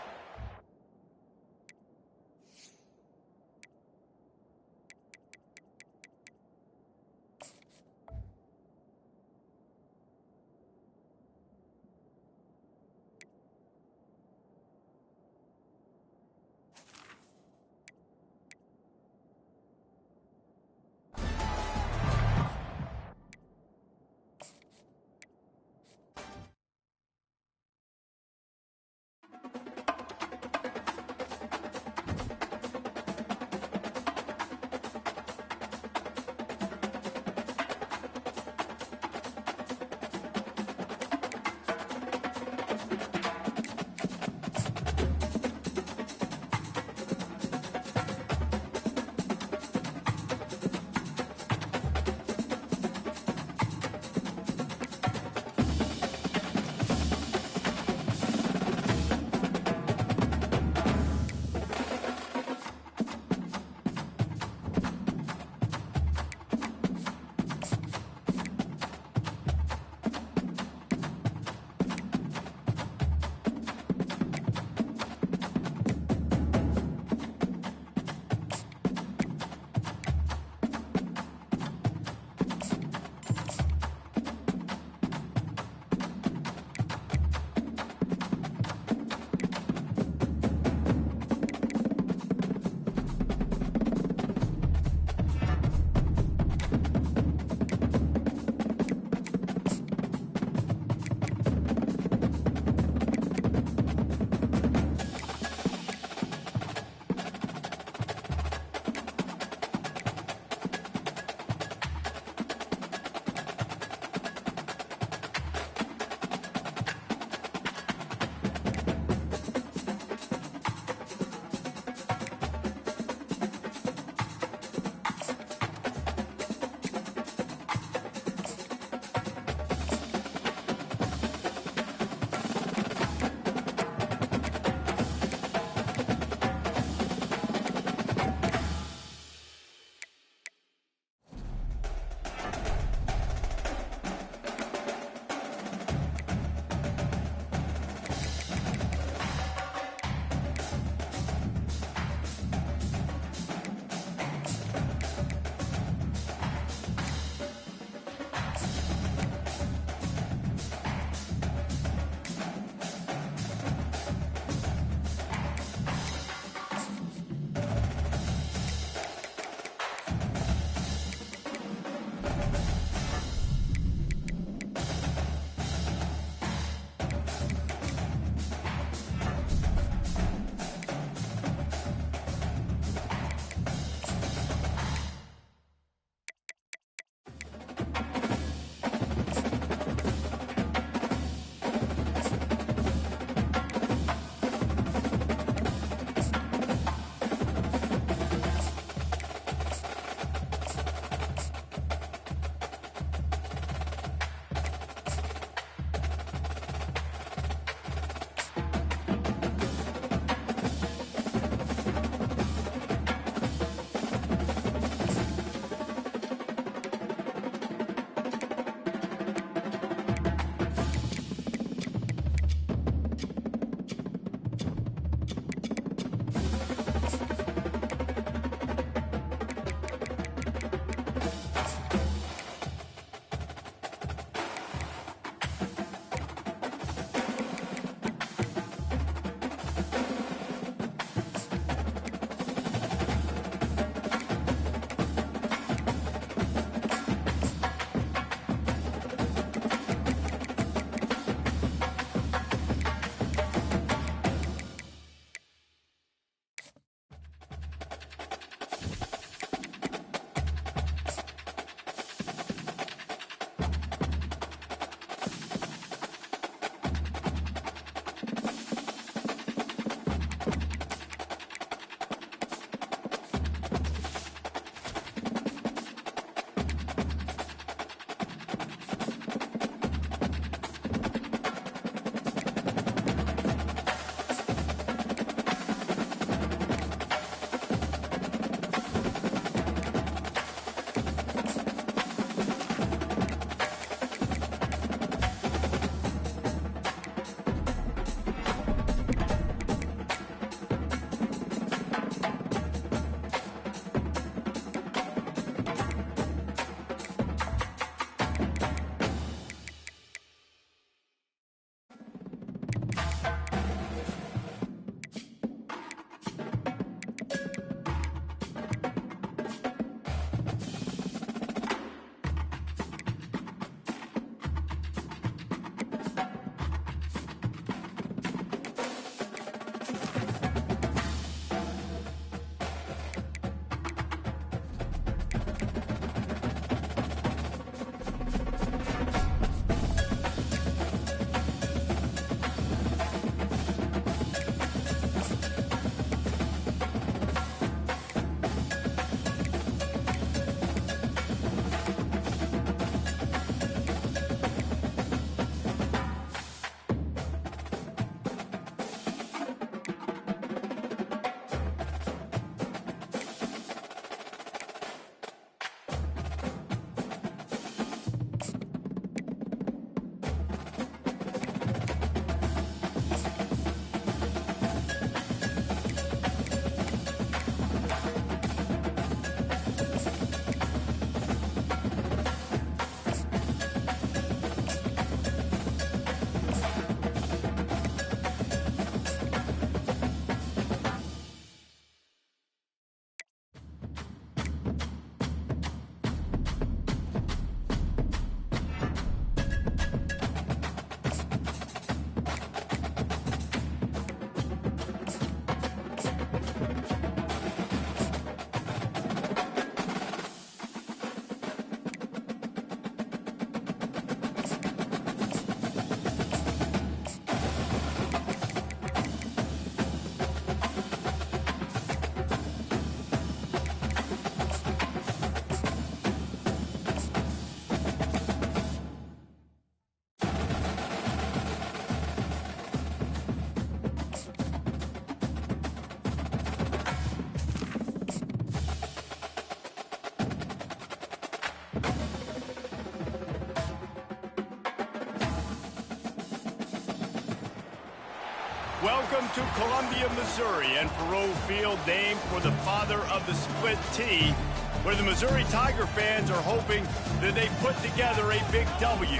Welcome to Columbia, Missouri, and Faurot Field, named for the father of the split T, where the Missouri Tiger fans are hoping that they put together a big W.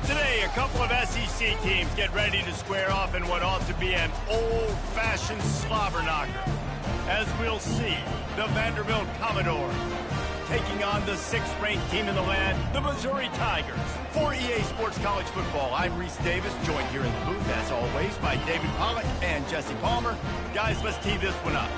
Today, a couple of SEC teams get ready to square off in what ought to be an old-fashioned slobber knocker. As we'll see, the Vanderbilt Commodores taking on the 6th-ranked team in the land, the Missouri Tigers. For EA Sports College Football, I'm Reese Davis, joined here in the booth, as always, by David Pollack and Jesse Palmer. Guys, let's tee this one up.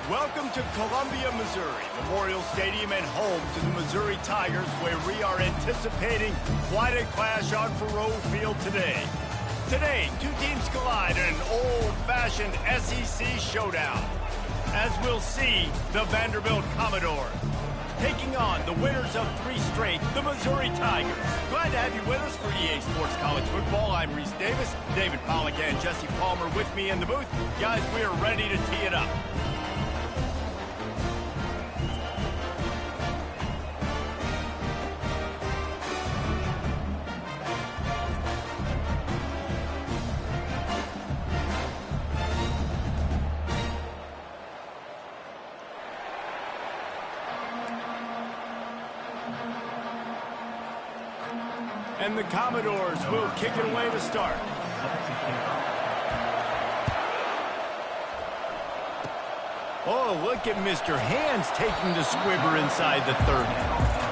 Welcome to Columbia, Missouri, Memorial Stadium and home to the Missouri Tigers, where we are anticipating quite a clash on Faurot Field today. Today, two teams collide in an old-fashioned SEC showdown. As we'll see, the Vanderbilt Commodores taking on the winners of 3 straight, the Missouri Tigers. Glad to have you with us for EA Sports College Football. I'm Reese Davis, David Pollack and Jesse Palmer with me in the booth. Guys, we are ready to tee it up. And the Commodores will kick it away to start. Oh, look at Mr. Hands taking the squibber inside the 30.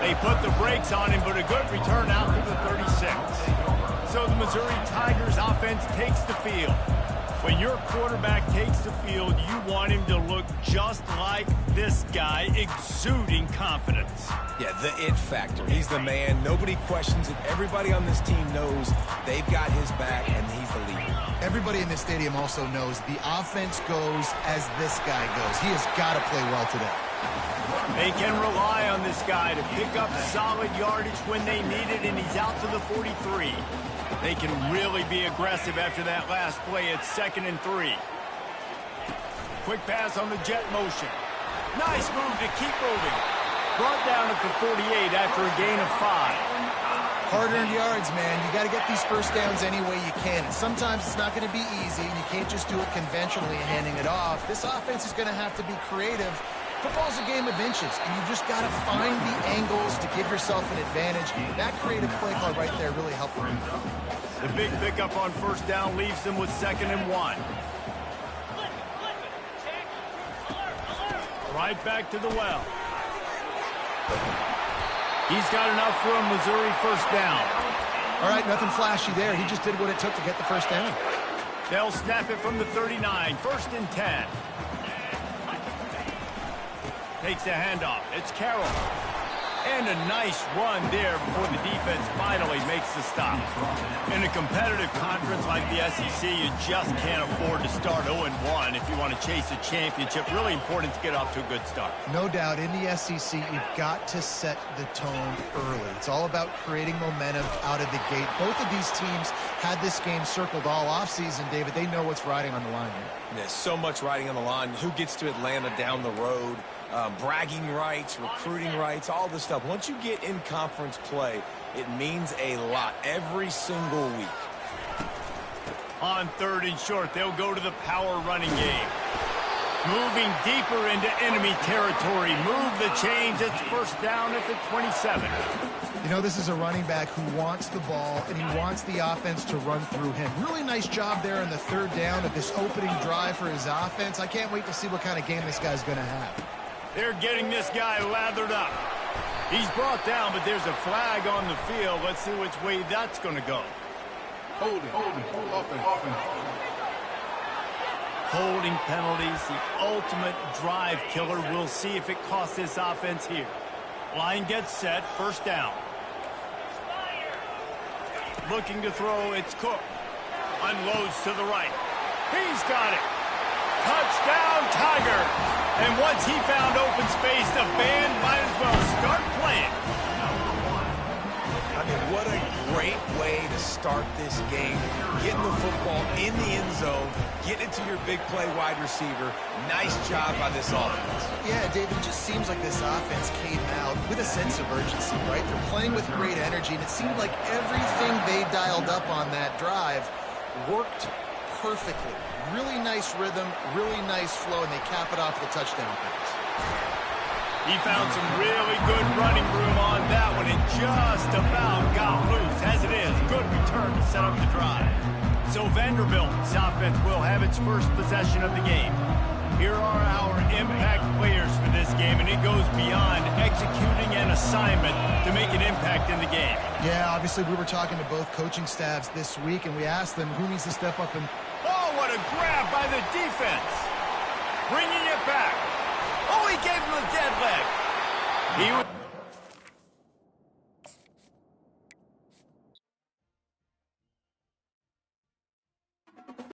They put the brakes on him, but a good return out to the 36. So the Missouri Tigers offense takes the field. When your quarterback takes the field, you want him to look just like this guy, exuding confidence. Yeah, the it factor. He's the man. Nobody questions it. Everybody on this team knows they've got his back, and he's the leader. Everybody in this stadium also knows the offense goes as this guy goes. He has got to play well today. They can rely on this guy to pick up solid yardage when they need it, and he's out to the 43. They can really be aggressive after that last play at 2nd and 3. Quick pass on the jet motion. Nice move to keep moving. Brought down at the 48 after a gain of 5. Hard-earned yards, man. You got to get these first downs any way you can. And sometimes it's not going to be easy, and you can't just do it conventionally and handing it off. This offense is going to have to be creative. Football's a game of inches, and you just got to find the angles to give yourself an advantage. That creative play call right there really helped them. The big pickup on first down leaves them with 2nd and 1. Right back to the well. He's got enough for a Missouri first down. All right, nothing flashy there. He just did what it took to get the first down. They'll snap it from the 39, 1st and 10. Takes the handoff. It's Carroll. And a nice run there before the defense finally makes the stop. In a competitive conference like the SEC, you just can't afford to start 0-1 if you want to chase a championship. Really important to get off to a good start. No doubt, in the SEC, you've got to set the tone early. It's all about creating momentum out of the gate. Both of these teams had this game circled all offseason, David. They know what's riding on the line here. There's so much riding on the line. Who gets to Atlanta down the road? Bragging rights, recruiting rights, all this stuff. Once you get in conference play, it means a lot every single week. On 3rd and short, they'll go to the power running game. Moving deeper into enemy territory. Move the chains. It's first down at the 27. You know, this is a running back who wants the ball, and he wants the offense to run through him. Really nice job there in the 3rd down of this opening drive for his offense. I can't wait to see what kind of game this guy's going to have. They're getting this guy lathered up. He's brought down, but there's a flag on the field. Let's see which way that's going to go. Holding, offense. Holding penalties, the ultimate drive killer. We'll see if it costs this offense here. Line gets set, first down. Looking to throw, it's Cook. Unloads to the right. He's got it. Touchdown, Tiger. And once he found open space, the band might as well start playing. I mean, what a great way to start this game. Getting the football in the end zone, getting it to your big play wide receiver. Nice job by this offense. Yeah, David, it just seems like this offense came out with a sense of urgency, right? They're playing with great energy, and it seemed like everything they dialed up on that drive worked perfectly. Really nice rhythm, really nice flow, and they cap it off with a touchdown pass. He found some really good running room on that one and just about got loose. As it is, good return to set up the drive. So Vanderbilt's offense will have its first possession of the game. Here are our impact players for this game, and it goes beyond executing an assignment to make an impact in the game. Yeah, obviously we were talking to both coaching staffs this week, and we asked them who needs to step up and... Oh, what a grab by the defense. Bringing it back. Oh, he gave him a dead leg. He